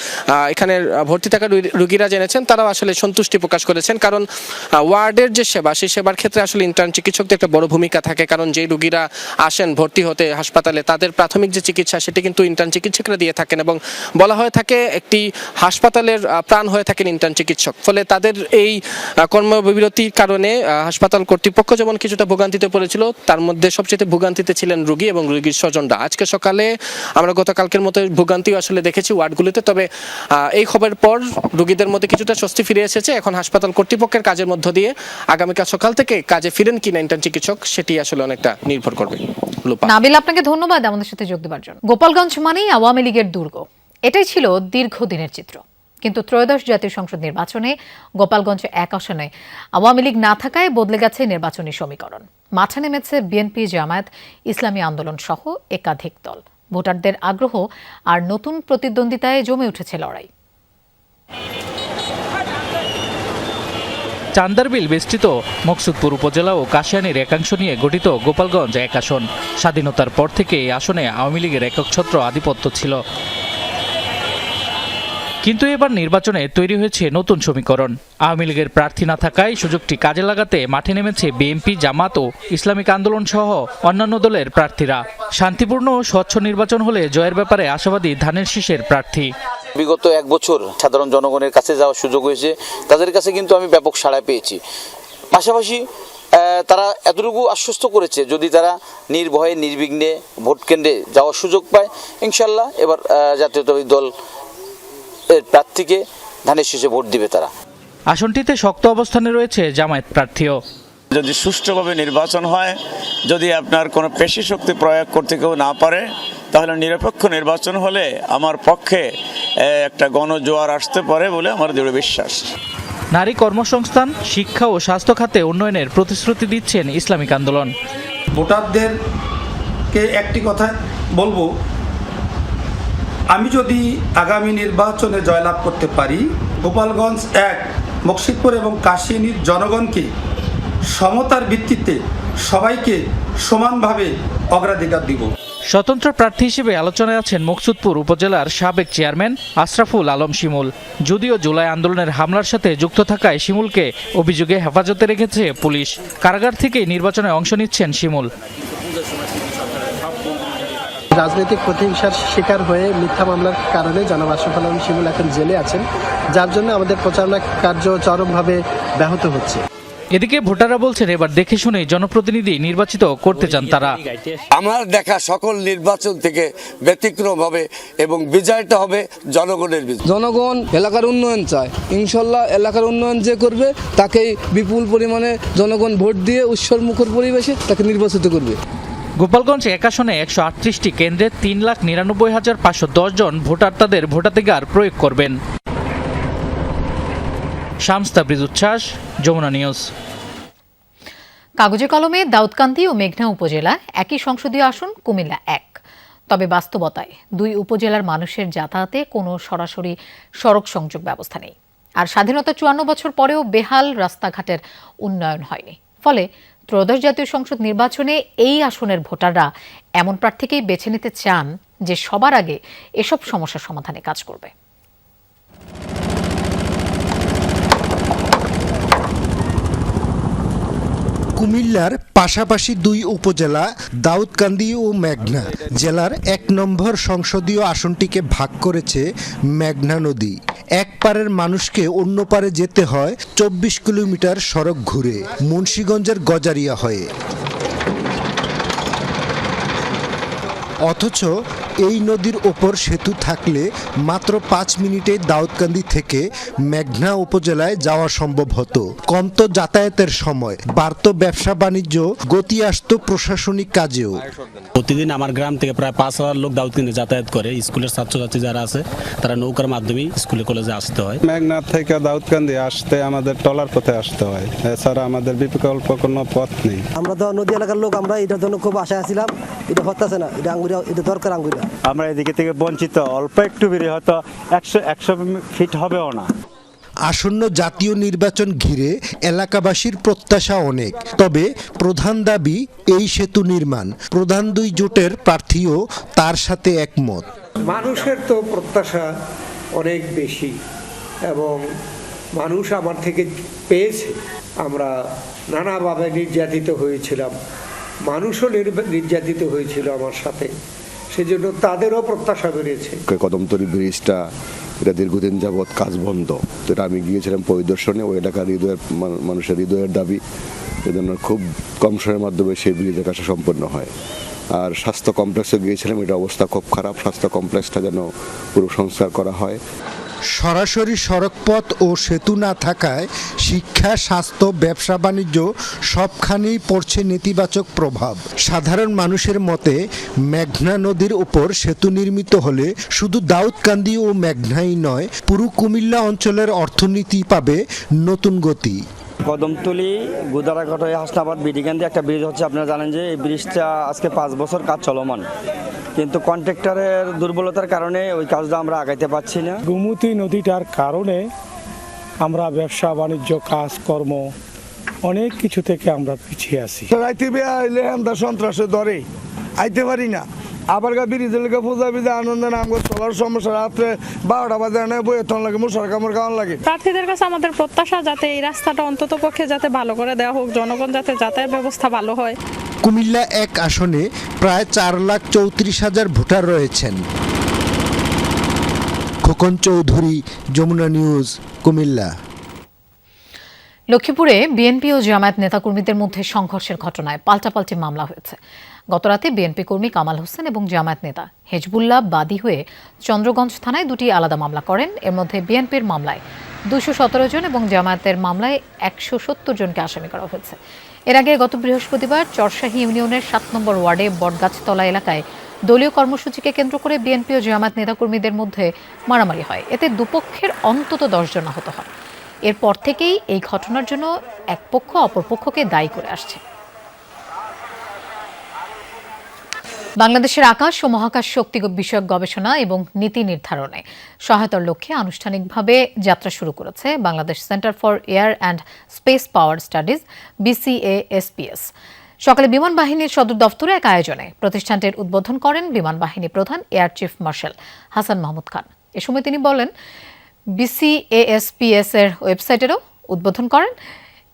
এখানে ভর্তি থাকা রোগীরা জেনেছেন, তারাও আসলে সন্তুষ্টি প্রকাশ করেছেন। কারণ ওয়ার্ডের যে সেবা, সেই সেবার ক্ষেত্রে আসলে ইন্টার্ন চিকিৎসকদের একটা বড় ভূমিকা থাকে। কারণ যে রোগীরা আসেন ভর্তি হতে হাসপাতালে, তাদের প্রাথমিক যে চিকিৎসা সেটি কিন্তু ইন্টার্ন চিকিৎসকরা দিয়ে থাকেন এবং বলা হয়ে থাকে একটি হাসপাতালের প্রাণ হয়ে থাকেন ইন্টার্ন চিকিৎসক। ফলে তাদের এই কর্মবিরতির কারণে হাসপাতাল কর্তৃপক্ষ যেমন কিছুটা ভোগান্তিতে পড়েছিল, তার মধ্যে সবচেয়ে ভোগান্তিতে ছিলেন রোগী এবং রোগীর স্বজনরা। আজকে সকালে আমরা গতকালকের মতো ভোগান্তিও আসলে দেখেছি ওয়ার্ডগুলিতে, তবে এই খবরের পর রোগীদের মধ্যে কিছুটা স্বস্তি ফিরে এসেছে। এখন হাসপাতাল কর্তৃপক্ষের কাজের মধ্য দিয়ে আগামীকাল সকাল থেকে কাজে ফিরেন কিনা ইন্টার্ন চিকিৎসক, সেটি আসলে অনেকটা নির্ভর করবে। নাবিল, আপনাকে ধন্যবাদ আমাদের সাথে যোগ দেওয়ার জন্য। গোপালগঞ্জ মানেই আওয়ামী লীগের দুর্গ, এটাই ছিল দীর্ঘদিনের চিত্র। কিন্তু ত্রয়োদশ জাতীয় সংসদ নির্বাচনে গোপালগঞ্জ 1 আসনে আওয়ামী লীগ না থাকায় বদলে গেছে নির্বাচনী সমীকরণ। মাঠে নেমেছে বিএনপি, জামায়াত, ইসলামী আন্দোলন সহ একাধিক দল। ভোটারদের আগ্রহ আর নতুন প্রতিদ্বন্দ্বিতায় জমে উঠেছে লড়াই। চান্দারবিল বেষ্টিত মকসুদপুর উপজেলা ও কাশিয়ানীর একাংশ নিয়ে গঠিত গোপালগঞ্জ 1 আসন। স্বাধীনতার পর থেকে এই আসনে আওয়ামী লীগের একচ্ছত্র আধিপত্য ছিল, কিন্তু এবার নির্বাচনে তৈরি হয়েছে নতুন সমীকরণ। আওয়ামী লীগের প্রার্থী না থাকায় সুযোগটি কাজে লাগাতে মাঠে নেমেছে বিএনপি, জামাত ও ইসলামিক আন্দোলন সহ অন্যান্য দলের প্রার্থীরা। শান্তিপূর্ণ ও স্বচ্ছ নির্বাচন হলে জয়ের ব্যাপারে আশাবাদী ধানের শীষের প্রার্থী। বিগত 1 বছর সাধারণ জনগণের কাছে যাওয়ার সুযোগ হয়েছে, তাদের কাছে কিন্তু আমি ব্যাপক সাড়া পেয়েছি। পাশাপাশি তারা এতটুকু আশ্বস্ত করেছে যদি তারা নির্ভয়ে নির্বিঘ্নে ভোট কেন্দ্রে যাওয়ার সুযোগ পায়, ইনশাল্লাহ এবার জাতীয়তাবাদী দল এর প্রার্থীকে ধানের শীষে ভোট দিবে তারা। আসনটিতে শক্ত অবস্থানে রয়েছে জামায়াত প্রার্থীও। যদি সুষ্ঠুভাবে নির্বাচন হয়, যদি আপনার কোনো পেশি শক্তি প্রয়োগ করতে কেউ না পারে, তাহলে নিরপেক্ষ নির্বাচন হলে আমার পক্ষে একটা গণজোয়ার আসতে পারে বলে আমার দৃঢ় বিশ্বাস। নারী কর্মসংস্থান, শিক্ষা ও স্বাস্থ্য খাতে উন্নয়নের প্রতিশ্রুতি দিচ্ছেন ইসলামিক আন্দোলন। ভোটারদেরকে একটি কথা বলবো, আমি যদি আগামী নির্বাচনে জয়লাভ করতে পারি, গোপালগঞ্জ 1, মকসুদপুর এবং কাশিয়ানীর জনগণকে সমতার ভিত্তিতে সবাইকে সমানভাবে অগ্রাধিকার দিব। স্বতন্ত্র প্রার্থী হিসেবে আলোচনায় আছেন মকসুদপুর উপজেলার সাবেক চেয়ারম্যান আশরাফুল আলম শিমুল। যদিও জুলাই আন্দোলনের হামলার সাথে যুক্ত থাকায় শিমুলকে অভিযোগে হেফাজতে রেখেছে পুলিশ। কারাগার থেকেই নির্বাচনে অংশ নিচ্ছেন শিমুল। রাজনৈতিক প্রতিহিংসার শিকার হয়ে মিথ্যা মামলার কারণে জনাব আশরাফুল আলম শিমুল এখন জেলে আছেন, যার জন্য আমাদের প্রচারণা কার্য চরমভাবে ব্যাহত হচ্ছে। এদিকে ভোটাররা বলছেন এবার দেখে শুনে জনপ্রতিনিধি নির্বাচিত করতে চান তারা। আমার দেখা সকল নির্বাচন থেকে ব্যতিক্রম হবে এবং বিজয়টা হবে জনগণের বিজয়। জনগণ এলাকার উন্নয়ন চায়, ইনশাল্লাহ এলাকার উন্নয়ন যে করবে তাকেই বিপুল পরিমাণে জনগণ ভোট দিয়ে উৎসবমুখর পরিবেশে তাকে নির্বাচিত করবে। গোপালগঞ্জ 1 আসনে 138টি কেন্দ্রে 3,99,510 জন ভোটার তাদের ভোটাধিকার প্রয়োগ করবেন। শামস তাবরিজ উচ্ছ্বাস, যমুনা নিউজ। কাগজে কলমে দাউদকান্দি ও মেঘনা উপজেলা একই সংসদীয় আসন কুমিল্লা 1। তবে বাস্তবতায় 2 উপজেলার মানুষের যাতায়াতে কোনো সরাসরি সড়ক সংযোগ ব্যবস্থা নেই। আর স্বাধীনতা 54 বছর পরেও বেহাল রাস্তাঘাটের উন্নয়ন হয়নি। ফলে ত্রয়োদশ জাতীয় সংসদ নির্বাচনে এই আসনের ভোটাররা এমন প্রার্থীকেই বেছে নিতে চান যে সবার আগে এসব সমস্যার সমাধানে কাজ করবে। কুমিল্লার পাশাপাশি 2 উপজেলা দাউদকান্দি ও মেঘনা জেলার 1 নম্বর সংসদীয় আসনটিকে ভাগ করেছে মেঘনা নদী। এক পারের মানুষকে অন্য পারে যেতে হয় 24 কিলোমিটার সড়ক ঘুরে মুন্সিগঞ্জের গজারিয়া হয়ে। অথচ এই নদীর ওপর সেতু থাকলে মাত্র 5 মিনিটে দাউদকান্দি থেকে মেঘনা উপজেলায় যাওয়া সম্ভব হতো। কমতো যাতায়াতের সময়, বাড়ত ব্যবসা বাণিজ্য, গতি আসতো প্রশাসনিক কাজেও। প্রতিদিন আমার গ্রাম থেকে প্রায় 5,000 লোক দাউদকান্দি যাতায়াত করে। স্কুলের ছাত্রছাত্রী যারা আছে তারা নৌকার মাধ্যমেই স্কুলে কলেজে আসতে হয়। মেঘনা থেকে দাউদকান্দি আসতে আমাদের ট্রলার পথে আসতে হয়, এছাড়া আমাদের বিকল্প কোনো পথ নেই। আমরা তো নদী এলাকার লোক, আমরা এটার জন্য খুব আশায় ছিলাম। এটা হচ্ছে না, এটা আঙ্গুরা, এটা দরকার আঙ্গুরা। আমরা এদিকে থেকে বঞ্চিত, অল্প একটু বেরিয়ে হয়তো 100 ফিট হবেও না। আসন্ন জাতীয় নির্বাচন ঘিরে এলাকাবাসীর প্রত্যাশা অনেক, তবে প্রধান দাবি এই সেতু নির্মাণ। প্রধান 2 জোটের প্রার্থীও তার সাথে একমত। মানুষের তো প্রত্যাশা অনেক বেশি এবং মানুষ আমার থেকে পেয়েছে। আমরা নানাভাবে নির্যাতিত হয়েছিলাম, মানুষও নির্যাতিত হয়েছিল আমার সাথে, সেজন্য তাদেরও প্রত্যাশা বেড়েছে। কদমতলী ব্রিজটা এটা দীর্ঘদিন যাবৎ কাজ বন্ধ, যেটা আমি গিয়েছিলাম পরিদর্শনে। ওই এলাকার মানুষের হৃদয়ের দাবি, এজন্য খুব কম সময়ের মাধ্যমে সেই ব্রিজের কাজ সম্পন্ন হয়। আর স্বাস্থ্য কমপ্লেক্সে গিয়েছিলাম, এটা অবস্থা খুব খারাপ। স্বাস্থ্য কমপ্লেক্সটা যেন পুরো সংস্কার করা হয়। সরাসরি সড়কপথ ও সেতু না থাকায় শিক্ষা, স্বাস্থ্য, ব্যবসা বাণিজ্য সবখানেই পড়ছে নেতিবাচক প্রভাব। সাধারণ মানুষের মতে মেঘনা নদীর উপর সেতু নির্মিত হলে শুধু দাউদকান্দি ও মেঘনাই নয়, পুরো কুমিল্লা অঞ্চলের অর্থনীতি পাবে নতুন গতি। কদমতলী, গুদারাঘাট হয়ে হাসনাবাদ বিডিকান্দি একটা ব্রিজ হচ্ছে। আপনারা জানেন যে এই ব্রিজটা আজকে 5 বছর কাজ চলমান, কিন্তু কন্ট্রাক্টরের দুর্বলতার কারণে ওই কাজটা আমরা আগাইতে পারছি না। গোমতী নদীটার কারণে আমরা ব্যবসা বাণিজ্য, কাজকর্ম অনেক কিছু থেকে আমরা পিছিয়ে আছি। রাইতে আইলে আমরা সন্ত্রাসে ধরে আইতে পারি না। আবার ব্রিজের লেগে পূজা বিজা আনন্দ নাম চলার সমস্যা, রাত্রে 12টা বাজে না বই তখন লাগে মুসর কামড় খাওয়ান লাগে। প্রার্থীদের কাছে আমাদের প্রত্যাশা যাতে এই রাস্তাটা অন্তত পক্ষে যাতে ভালো করে দেওয়া হোক, জনগণ যাতে যাতায়াত ব্যবস্থা ভালো হয়। কুমিল্লা 1 আসনে প্রায় 4,34,000 ভোটার রয়েছেন। খোকন চৌধুরী, যমুনা নিউজ, কুমিল্লা। লক্ষ্মীপুরে বিএনপি ও জামায়াত নেতাকর্মীদের মধ্যে সংঘর্ষের ঘটনায় পাল্টাপাল্টি মামলা হয়েছে। গতরাতে বিএনপি কর্মী কামাল হোসেন এবং জামায়াত নেতা হেজবুল্লাহ বাদী হয়ে চন্দ্রগঞ্জ থানায় 2টি আলাদা মামলা করেন। এর মধ্যে বিএনপির মামলায় 217 জন এবং জামায়াতের মামলায় 170 জনকে আসামি করা হয়েছে। এর আগে গত বৃহস্পতিবার চরশাহী ইউনিয়নের 7 নম্বর ওয়ার্ডে বটগাছতলা এলাকায় দলীয় কর্মসূচিকে কেন্দ্র করে বিএনপি ও জামায়াত নেতাকর্মীদের মধ্যে মারামারি হয়। এতে দুপক্ষের অন্তত 10 জন আহত হন। এরপর থেকেই এই ঘটনার জন্য এক পক্ষ অপর পক্ষকে দায়ী করে আসছে। বাংলাদেশের আকাশ ও মহাকাশ শক্তি বিষয়ক গবেষণা এবং নীতি নির্ধারণে সহায়তার লক্ষ্যে আনুষ্ঠানিকভাবে যাত্রা শুরু করেছে Bangladesh centre for air and space power studies, BCASPS। সকালে বিমান বাহিনীর সদর দফতরে এক আয়োজনে প্রতিষ্ঠানটির উদ্বোধন করেন বিমান বাহিনী প্রধান air chief marshal Hasan Mahmud Khan. এ সময় তিনি বলেন, BCASPS এর ওয়েবসাইটেরও উদ্বোধন করেন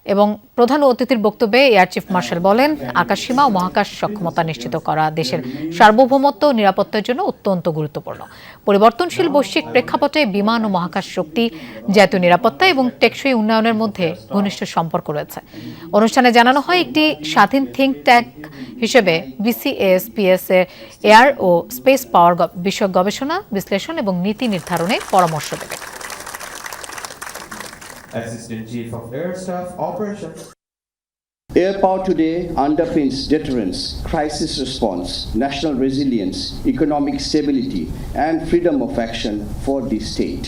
এবং প্রধান অতিথির বক্তব্যে এয়ার চিফ মার্শাল বলেন, আকাশসীমা ও মহাকাশ সক্ষমতা নিশ্চিত করা দেশের সার্বভৌমত্ব ও নিরাপত্তার জন্য অত্যন্ত গুরুত্বপূর্ণ। পরিবর্তনশীল বৈশ্বিক প্রেক্ষাপটে বিমান ও মহাকাশ শক্তি, জাতীয় নিরাপত্তা এবং টেকসই উন্নয়নের মধ্যে ঘনিষ্ঠ সম্পর্ক রয়েছে। অনুষ্ঠানে জানানো হয়, একটি স্বাধীন থিঙ্ক ট্যাঙ্ক হিসেবে BCASPS এর এয়ার ও স্পেস পাওয়ার বিষয়ক গবেষণা, বিশ্লেষণ এবং নীতি নির্ধারণে পরামর্শ দেবে। Assistant Chief of Air Staff Operations. Air power today underpins deterrence, crisis response, national resilience, economic stability, and freedom of action for the state.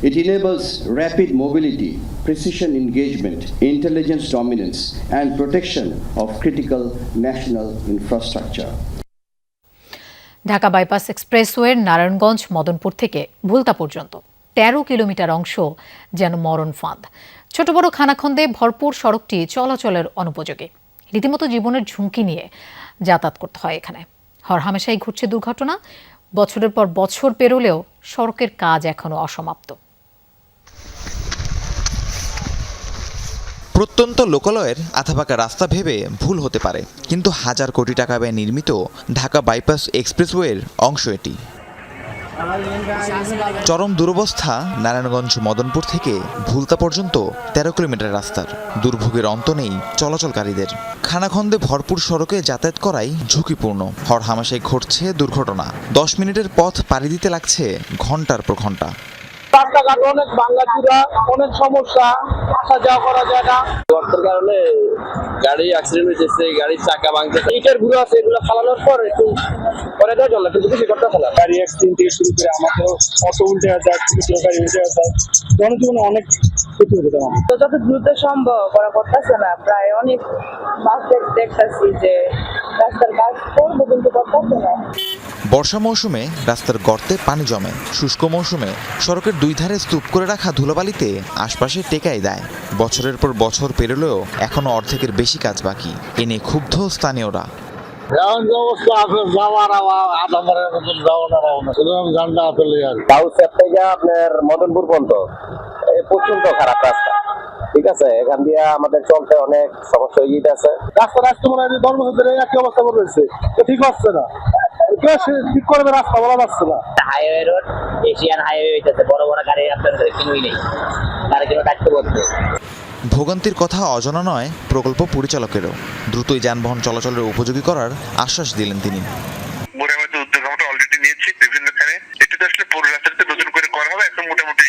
It enables rapid mobility, precision engagement, intelligence dominance, and protection of critical national infrastructure. Dhaka bypass এক্সপ্রেসওয়ের নারায়ণগঞ্জ মদনপুর থেকে ভুলতা পর্যন্ত 13 কিলোমিটার অংশ যেন মরণ ফাঁদ। ছোট বড় খানাখন্দে ভরপুর সড়কটি চলাচলের অনুপযোগী। রীতিমতো জীবনের ঝুঁকি নিয়ে যাতায়াত করতে হয় এখানে। হরহামেশাই ঘটছে দুর্ঘটনা। বছরের পর বছর পেরোলেও সড়কের কাজ এখনো অসমাপ্ত। প্রত্যন্ত লোকালয়ের আথাপাকা রাস্তা ভেবে ভুল হতে পারে, কিন্তু হাজার কোটি টাকা ব্যয়ে নির্মিত ঢাকা বাইপাস এক্সপ্রেসওয়ের অংশ এটি। চরম দুরবস্থা নারায়ণগঞ্জ মদনপুর থেকে ভুলতা পর্যন্ত 13 কিলোমিটার রাস্তার। দুর্ভোগের অন্ত নেই চলাচলকারীদের। খানাখন্দে ভরপুর সড়কে যাতায়াত করাই ঝুঁকিপূর্ণ। হরহামেশাই ঘটছে দুর্ঘটনা। 10 মিনিটের পথ পাড়ি দিতে লাগছে ঘন্টার পর ঘন্টা। রাস্তাঘাট অনেক ভাঙাচুরা, অনেক সমস্যা, আসা যাওয়া করা যায় না। গর্তের কারণে গাড়ি অ্যাক্সিডেন্ট হয়েছে, গাড়ির চাকা ভাঙতেছে, ইটের গুঁড়ো আছে, এগুলো ফালানোর পর একটু পরে দেওয়া চলে, কিন্তু বেশি করতে ফেলা। গাড়ি অ্যাক্সিডেন্ট থেকে শুরু করে আমাদেরও অটো উল্টে যায়, কিছু গাড়ি উল্টে যায়, জনজীবনে অনেক ক্ষতি হতে পারে। যত দ্রুত সম্ভব করা করতেছে না, প্রায় অনেক বাস দেখতেছি যে রাস্তার কাজ করবো কিন্তু করতেছে না। বর্ষা মৌসুমে রাস্তার গর্তে পানি জমে, শুষ্ক মৌসুমে সড়কের দুই ধারে স্তূপ করে রাখা ধুলোবালিতে আশপাশে টেকাই দেয়। বছরের পর বছর পেরোলেও এখনো অর্ধেকের বেশি কাজ বাকি। এ নিয়ে ক্ষুব্ধ স্থানীয়রা। এখন যে অবস্থা আছে, যাওয়ার আধা মারের মতন ঝান্ডা পেলে আর থেকে আপনার মদনপুর পর্যন্ত প্রচন্ড খারাপ রাস্তা। ঠিক আছে, এখান দিয়ে আমাদের চলতে অনেক সমস্যা হয়ে গেছে। রাস্তা মনে হয় 10 বছর ধরে একই অবস্থা করে রয়েছে, ঠিক হচ্ছে না। ঠিক করবে রাস্তা বলা যাচ্ছে না। হাইওয়ে রোড, এশিয়ান হাইওয়ে হইতেছে, বড় বড় গাড়ি আপনার কিনুই নেই, তার জন্য দায়িত্ব করছে। ভোগান্তির কথা অজানা নয় প্রকল্প পরিচালকেরও। দ্রুতই যানবাহন চলাচলের উপযোগী করার আশ্বাস দিলেন তিনি। মোটামুটি উদ্যোগ আমরা অলরেডি নিয়েছি বিভিন্নখানে। এটা তো আসলে পুরো রাস্তাটা নতুন করে করা হবে, এখন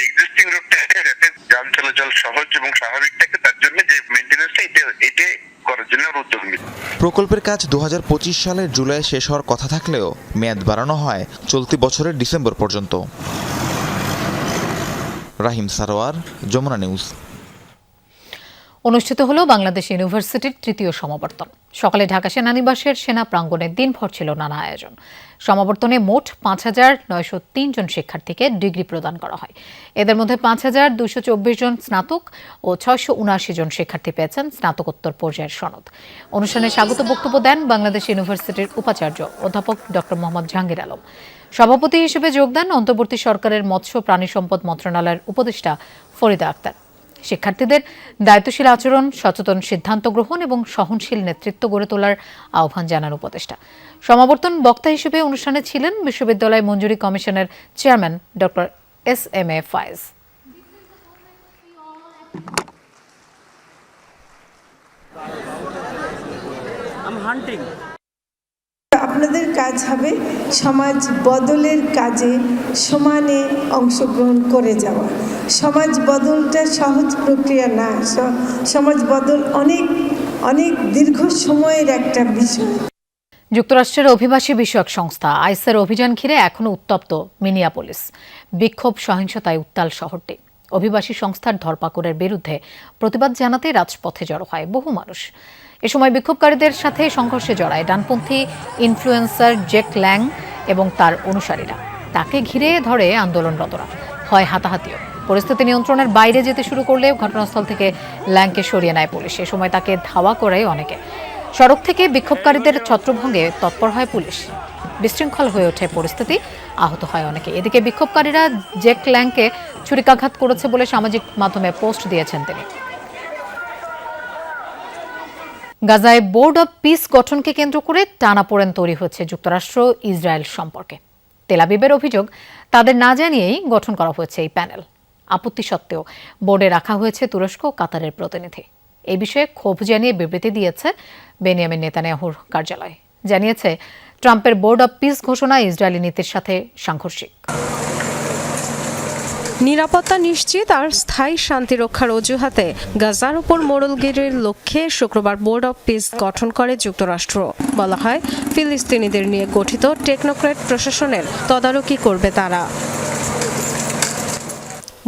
এক্সিস্টিং রোডটা যাতে যান চলাচল সহজ এবং স্বাভাবিক থাকে তার জন্য যে মেইনটেনেন্সটা এটা করার জন্য উদ্যোগ নিচ্ছে। প্রকল্পের কাজ 2025 সালের জুলাই শেষ হওয়ার কথা থাকলেও মেয়াদ বাড়ানো হয় চলতি বছরের ডিসেম্বর পর্যন্ত। রাহিম সারোয়ার, যমুনা নিউজ। অনুষ্ঠিত হলো বাংলাদেশ ইউনিভার্সিটির তৃতীয় সমাবর্তন। সকালে ঢাকা সেনানিবাসের সেনা প্রাঙ্গণে দিনভর ছিল নানা আয়োজন। সমাবর্তনে মোট 5,903 জন শিক্ষার্থীকে ডিগ্রি প্রদান করা হয়। এদের মধ্যে 5,224 জন স্নাতক ও 679 জন শিক্ষার্থী পেয়েছেন স্নাতকোত্তর পর্যায়ের সনদ। অনুষ্ঠানে স্বাগত বক্তব্য দেন বাংলাদেশ ইউনিভার্সিটির উপাচার্য অধ্যাপক ডক্টর মোহাম্মদ জাহাঙ্গীর আলম। সভাপতি হিসেবে যোগ দেন অন্তর্বর্তী সরকারের মৎস্য প্রাণী সম্পদ মন্ত্রণালয়ের উপদেষ্টা ফরিদা আক্তার। শিক্ষার্থীদের দায়িত্বশীল আচরণ, সচেতন সিদ্ধান্ত গ্রহণ এবং সহনশীল নেতৃত্ব গড়ে তোলার আহ্বান জানান উপদেষ্টা। সমাবর্তন বক্তা হিসেবে অনুষ্ঠানে ছিলেন বিশ্ববিদ্যালয় মঞ্জুরি কমিশনের চেয়ারম্যান ডক্টর এস.এম.এ. ফায়েজ। আপনাদের কাজ হবে সমাজ বদলের কাজে সমানে অংশগ্রহণ করে যাওয়া। সমাজ বদলটা সহজ প্রক্রিয়া না, সমাজ বদল অনেক অনেক দীর্ঘ সময়ের একটা বিষয়। যুক্তরাষ্ট্রের অভিবাসী বিষয়ক সংস্থা আইসের অভিযান ঘিরে এখনও উত্তপ্ত মিনিয়াপোলিস। বিক্ষোভ সহিংসতায় উত্তাল শহরটি। অভিবাসী সংস্থার ধরপাকড়ের বিরুদ্ধে প্রতিবাদ জানাতে রাজপথে জড়ো হয় বহু মানুষ। এ সময় বিক্ষোভকারীদের সাথে সংঘর্ষে জড়ায় ডানপন্থী ইনফ্লুয়েন্সার জেক ল্যাং এবং তার অনুসারীরা। তাকে ঘিরে ধরে আন্দোলনরতরা, হয় হাতাহাতিও। পরিস্থিতি নিয়ন্ত্রণের বাইরে যেতে শুরু করলে ঘটনাস্থল থেকে ল্যাংকে সরিয়ে নেয় পুলিশ। এ সময় তাকে ধাওয়া করে অনেকে। সড়ক থেকে বিক্ষোভকারীদের ছত্রভঙ্গে তৎপর হয় পুলিশ। বিশৃঙ্খল হয়ে ওঠে পরিস্থিতি, আহত হয় অনেকে। এদিকে বিক্ষোভকারীরা জেক ল্যাংকে ছুরিকাঘাত করেছে বলে সামাজিক মাধ্যমে পোস্ট দিয়েছেন তিনি। গাজায় বোর্ড অব পিস গঠনকে কেন্দ্র করে টানাপোড়েন তৈরি হচ্ছে যুক্তরাষ্ট্র ইসরায়েল সম্পর্কে। তেল আবিবের অভিযোগ, তাদের না জানিয়েই গঠন করা হয়েছে এই প্যানেল। আপত্তি সত্ত্বেও বোর্ডে রাখা হয়েছে তুরস্ক ও কাতারের প্রতিনিধি। এই বিষয়ে ক্ষোভ জানিয়ে বিবৃতি দিয়েছে বেনিয়ামিন নেতানিয়াহুর কার্যালয়। জানিয়েছে, ট্রাম্পের বোর্ড অব পিস ঘোষণা ইসরায়েলি নীতির সাথে সাংঘর্ষিক। নিরাপত্তা নিশ্চিত আর স্থায়ী শান্তি রক্ষার অজুহাতে গাজার উপর মোড়লগিরির লক্ষ্যে শুক্রবার বোর্ড অব পিস গঠন করে যুক্তরাষ্ট্র। বলা হয়, ফিলিস্তিনিদের নিয়ে গঠিত টেকনোক্র্যাট প্রশাসনের তদারকি করবে তারা।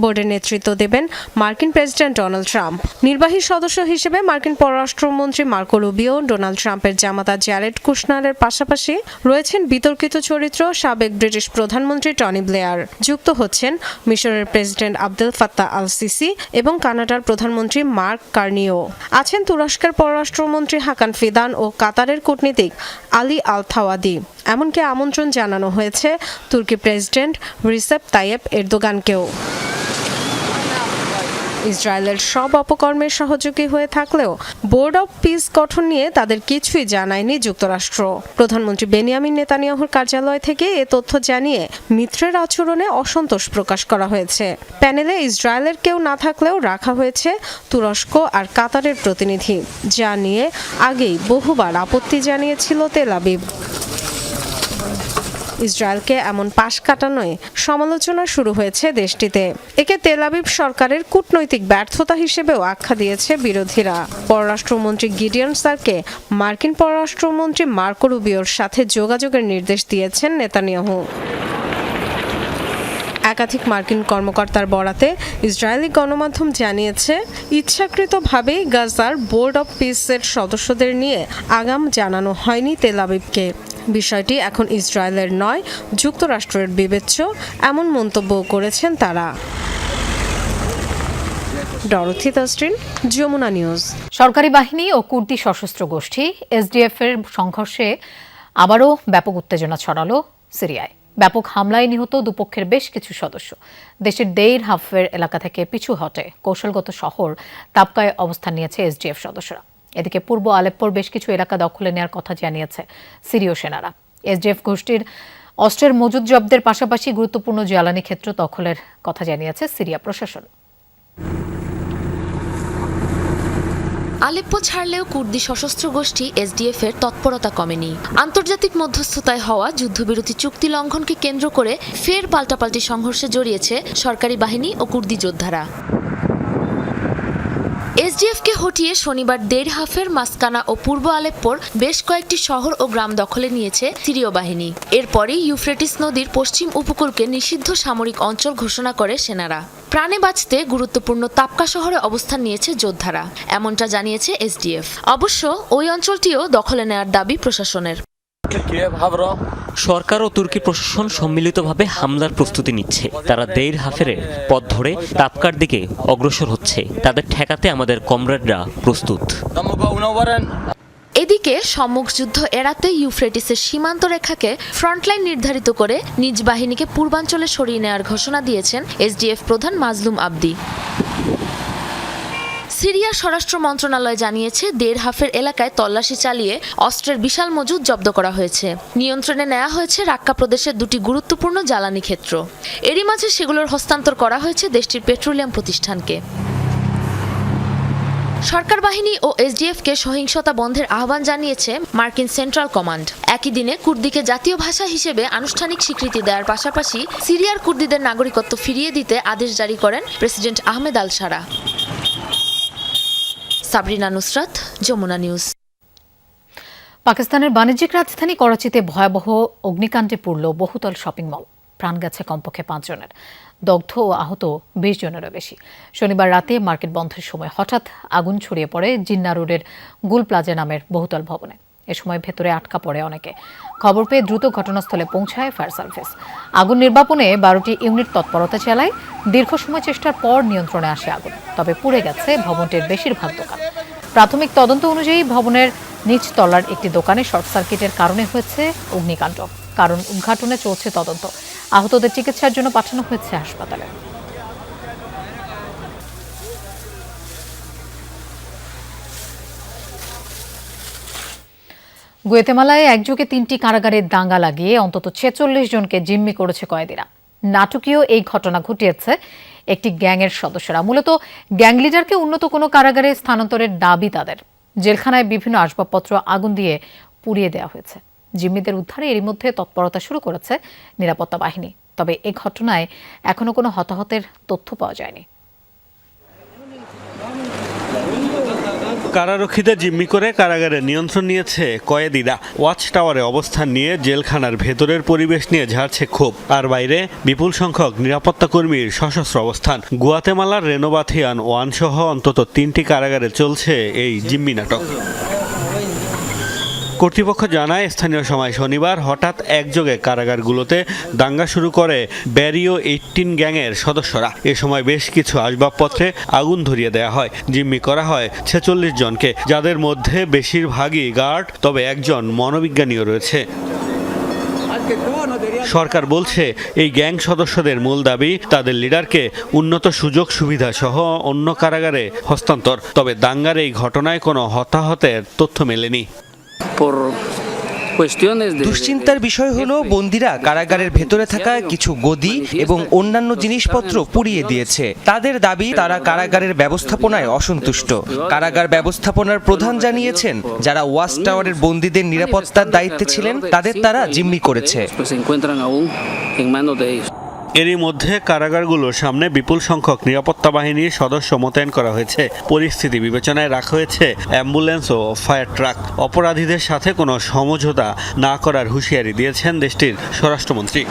বোর্ডের নেতৃত্ব দেবেন মার্কিন প্রেসিডেন্ট ডোনাল্ড ট্রাম্প। নির্বাহী সদস্য হিসেবে মার্কিন পররাষ্ট্রমন্ত্রী মার্কো রুবিও, ডোনাল্ড ট্রাম্পের জামাতা জ্যারেড কুশনারের পাশাপাশি রয়েছেন বিতর্কিত চরিত্র সাবেক ব্রিটিশ প্রধানমন্ত্রী টনি ব্লেয়ার। যুক্ত হচ্ছেন মিশরের president Abdel Fattah al CC এবং কানাডার প্রধানমন্ত্রী মার্ক কার্নিও। আছেন তুরস্কের পররাষ্ট্রমন্ত্রী হাকান ফিদান ও কাতারের কূটনীতিক আলী আল থাওয়াদি। এমনকি আমন্ত্রণ জানানো হয়েছে তুর্কি প্রেসিডেন্ট রিসেপ তাইয়েপ এরদোগানকেও। ইসরায়েলের সব অপকর্মের সহযোগী হয়ে থাকলেও বোর্ড অব পিস গঠন নিয়ে তাদের কিছুই জানায়নি যুক্তরাষ্ট্র। প্রধানমন্ত্রী বেনিয়ামিন নেতানিয়াহুর কার্যালয় থেকে এ তথ্য জানিয়ে মিত্রের আচরণে অসন্তোষ প্রকাশ করা হয়েছে। প্যানেলে ইসরায়েলের কেউ না থাকলেও রাখা হয়েছে তুরস্ক আর কাতারের প্রতিনিধি, যা নিয়ে আগেই বহুবার আপত্তি জানিয়েছিল তেল আবিব। ইসরায়েলকে এমন পাশ কাটানোয় সমালোচনা শুরু হয়েছে দেশটিতে। একে তেল আবিব সরকারের কূটনৈতিক ব্যর্থতা হিসেবেও আখ্যা দিয়েছে বিরোধীরা। পররাষ্ট্রমন্ত্রী গিডিয়ন সারকে মার্কিন পররাষ্ট্রমন্ত্রী মার্কো রুবিওর সাথে যোগাযোগের নির্দেশ দিয়েছেন নেতানিয়াহু। একাধিক মার্কিন কর্মকর্তার বরাতে ইসরায়েলি গণমাধ্যম জানিয়েছে, ইচ্ছাকৃতভাবেই গাজার বোর্ড অব পিসের সদস্যদের নিয়ে আগাম জানানো হয়নি তেল আবিবকে। বিষয়টি এখন ইসরায়েলের নয়, যুক্তরাষ্ট্রের বিবেচ্য, এমন মন্তব্য করেছেন তারা। Dorothy Tasrin, Jamuna news. সরকারি বাহিনী ও কুর্দি সশস্ত্র গোষ্ঠী এসডিএফ এর সংঘর্ষে আবারও ব্যাপক উত্তেজনা ছড়ালো সিরিয়ায়। ব্যাপক হামলায় নিহত দুপক্ষের বেশ কিছু সদস্য। দেশের দেইর হাফের এলাকা থেকে পিছু হটে কৌশলগত শহর তাবকায় অবস্থান নিয়েছে এসডিএফ সদস্যরা। এদিকে পূর্ব আলেপ্পোর বেশ কিছু এলাকা দখলে নেওয়ার কথা জানিয়েছে সিরীয় সেনারা। এসডিএফ গোষ্ঠীর অস্ত্রের মজুদ জব্দের পাশাপাশি গুরুত্বপূর্ণ জ্বালানি ক্ষেত্র দখলের কথা জানিয়েছে সিরিয়া প্রশাসন। আলেপ্পো ছাড়লেও কুর্দি সশস্ত্র গোষ্ঠী এসডিএফ এর তৎপরতা কমেনি। আন্তর্জাতিক মধ্যস্থতায় হওয়া যুদ্ধবিরতি চুক্তি লঙ্ঘনকে কেন্দ্র করে ফের পাল্টাপাল্টি সংঘর্ষে জড়িয়েছে সরকারি বাহিনী ও কুর্দি যোদ্ধারা। এসডিএফকে হটিয়ে শনিবার দেড় হাফের মাসকানা ও পূর্ব আলেপ্পোর বেশ কয়েকটি শহর ও গ্রাম দখলে নিয়েছে সিরীয় বাহিনী। এরপরই ইউফ্রেটিস নদীর পশ্চিম উপকূলকে নিষিদ্ধ সামরিক অঞ্চল ঘোষণা করে সেনারা। প্রাণে বাঁচতে গুরুত্বপূর্ণ তাপকা শহরে অবস্থান নিয়েছে যোদ্ধারা, এমনটা জানিয়েছে এসডিএফ। অবশ্য ওই অঞ্চলটিও দখলে নেওয়ার দাবি প্রশাসনের। সরকার ও তুর্কি প্রশাসন সম্মিলিতভাবে হামলার প্রস্তুতি নিচ্ছে। তারা দেইর হাফেরের পথ ধরে তাপকার দিকে অগ্রসর হচ্ছে। তাদের ঠেকাতে আমাদের কমরেডরা প্রস্তুত। এদিকে সম্মুখ যুদ্ধ এড়াতে ইউফ্রেটিসের সীমান্ত রেখাকে ফ্রন্টলাইন নির্ধারিত করে নিজ বাহিনীকে পূর্বাঞ্চলে সরিয়ে নেওয়ার ঘোষণা দিয়েছেন এসডিএফ প্রধান মাজলুম আবদি। সিরিয়ার স্বরাষ্ট্র মন্ত্রণালয় জানিয়েছে দেড় হাফের এলাকায় তল্লাশি চালিয়ে অস্ত্রের বিশাল মজুদ জব্দ করা হয়েছে। নিয়ন্ত্রণে নেওয়া হয়েছে রাক্কা প্রদেশের দুটি গুরুত্বপূর্ণ জ্বালানি ক্ষেত্র। এরই মাঝে সেগুলোর হস্তান্তর করা হয়েছে দেশটির পেট্রোলিয়াম প্রতিষ্ঠানকে। সরকার বাহিনী ও এসডিএফকে সহিংসতা বন্ধের আহ্বান জানিয়েছে মার্কিন সেন্ট্রাল কমান্ড। একই দিনে কুর্দিকে জাতীয় ভাষা হিসেবে আনুষ্ঠানিক স্বীকৃতি দেওয়ার পাশাপাশি সিরিয়ার কুর্দিদের নাগরিকত্ব ফিরিয়ে দিতে আদেশ জারি করেন প্রেসিডেন্ট আহমেদ আল সারা। সাবরিনা নুসরাত, যমুনা নিউজ। পাকিস্তানের বাণিজ্যিক রাজধানী করাচিতে ভয়াবহ অগ্নিকাণ্ডে পুড়ল বহুতল শপিং মল। প্রাণ গেছে কমপক্ষে 5 জনের, দগ্ধ ও আহত 20 জনেরও বেশি। শনিবার রাতে মার্কেট বন্ধের সময় হঠাৎ আগুন ছড়িয়ে পড়ে জিন্না রোডের গুল প্লাজা নামের বহুতল ভবনে। এ সময় ভেতরে আটকা পড়ে অনেকে। খবর পেয়ে দ্রুত ঘটনাস্থলে পৌঁছায় ফায়ার সার্ভিস। আগুন নির্বাপনে 12টি ইউনিট তৎপরতা চালায়। দীর্ঘ সময় চেষ্টার পর নিয়ন্ত্রণে আসে আগুন, তবে পুড়ে গেছে ভবনটির বেশিরভাগ দোকান। প্রাথমিক তদন্ত অনুযায়ী ভবনের নিচ তলার একটি দোকানে শর্ট সার্কিটের কারণে হয়েছে অগ্নিকাণ্ড। কারণ উদ্ঘাটনে চলছে তদন্ত। আহতদের চিকিৎসার জন্য পাঠানো হয়েছে হাসপাতালে। গুয়াতেমালায় একযোগে 3টি কারাগারে দাঙ্গা লাগিয়ে অন্তত 46 জনকে জিম্মি করেছে কয়েদিরা। নাটকীয় এই ঘটনা ঘটিয়েছে একটি গ্যাংয়ের সদস্যরা। মূলত গ্যাং লিডারকে উন্নত কোনো কারাগারে স্থানান্তরের দাবি তাদের। জেলখানায় বিভিন্ন আসবাবপত্র আগুন দিয়ে পুড়িয়ে দেওয়া হয়েছে। জিম্মিদের উদ্ধারে এরই মধ্যে তৎপরতা শুরু করেছে নিরাপত্তা বাহিনী। তবে এই ঘটনায় এখনো কোনো হতাহতের তথ্য পাওয়া যায়নি। কারারক্ষীদের জিম্মি করে কারাগারে নিয়ন্ত্রণ নিয়েছে কয়েদিরা। ওয়াচ টাওয়ারে অবস্থান নিয়ে জেলখানার ভেতরের পরিবেশ নিয়ে ঝাড়ছে ক্ষোভ। আর বাইরে বিপুল সংখ্যক নিরাপত্তা কর্মীর সশস্ত্র অবস্থান। গুয়াতেমালার রেনোবাথিয়ান 1 সহ অন্তত 3টি কারাগারে চলছে এই জিম্মি নাটক। কর্তৃপক্ষ জানায় স্থানীয় সময় শনিবার হঠাৎ একযোগে কারাগারগুলোতে দাঙ্গা শুরু করে ব্যারিও 18 গ্যাংয়ের সদস্যরা। এ সময় বেশ কিছু আসবাবপত্রে আগুন ধরিয়ে দেওয়া হয়। জিম্মি করা হয় 46 জনকে, যাদের মধ্যে বেশিরভাগই গার্ড, তবে একজন মনোবিজ্ঞানীও রয়েছে। সরকার বলছে এই গ্যাং সদস্যদের মূল দাবি তাদের লিডারকে উন্নত সুযোগ সুবিধা সহ অন্য কারাগারে হস্তান্তর। তবে দাঙ্গার এই ঘটনায় কোনো হতাহতের তথ্য মেলেনি। দুশ্চিন্তার বিষয় হলো বন্দীরা কারাগারের ভেতরে থাকা কিছু গদি এবং অন্যান্য জিনিসপত্র পুড়িয়ে দিয়েছে। তাদের দাবি তারা কারাগারের ব্যবস্থাপনায় অসন্তুষ্ট। কারাগার ব্যবস্থাপনার প্রধান জানিয়েছেন যারা ওয়াচ টাওয়ারের বন্দীদের নিরাপত্তার দায়িত্বে ছিলেন তাদের তারা জিম্মি করেছে। এরই মধ্যে কারাগারগুলোর সামনে বিপুল সংখ্যক নিরাপত্তা বাহিনীর সদস্য মোতায়েন করা হয়েছে। পরিস্থিতি বিবেচনায় রাখা হয়েছে অ্যাম্বুলেন্স ও ফায়ার ট্রাক। অপরাধীদের সাথে কোনো সমঝোতা না করার হুঁশিয়ারি দিয়েছেন দেশটির স্বরাষ্ট্রমন্ত্রী।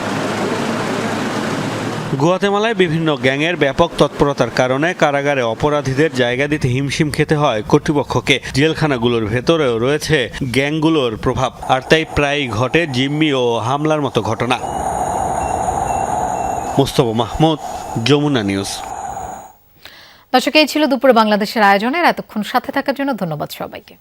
গুয়াতেমালায় বিভিন্ন গ্যাংয়ের ব্যাপক তৎপরতার কারণে কারাগারে অপরাধীদের জায়গা দিতে হিমশিম খেতে হয় কর্তৃপক্ষকে। জেলখানাগুলোর ভেতরেও রয়েছে গ্যাংগুলোর প্রভাব, আর তাই প্রায়ই ঘটে জিম্মি ও হামলার মতো ঘটনা। মুস্তফা মাহমুদ, যমুনা নিউজ। দর্শক, এই ছিল দুপুরে বাংলাদেশের আয়োজনের। এতক্ষণ সাথে থাকার জন্য ধন্যবাদ সবাইকে।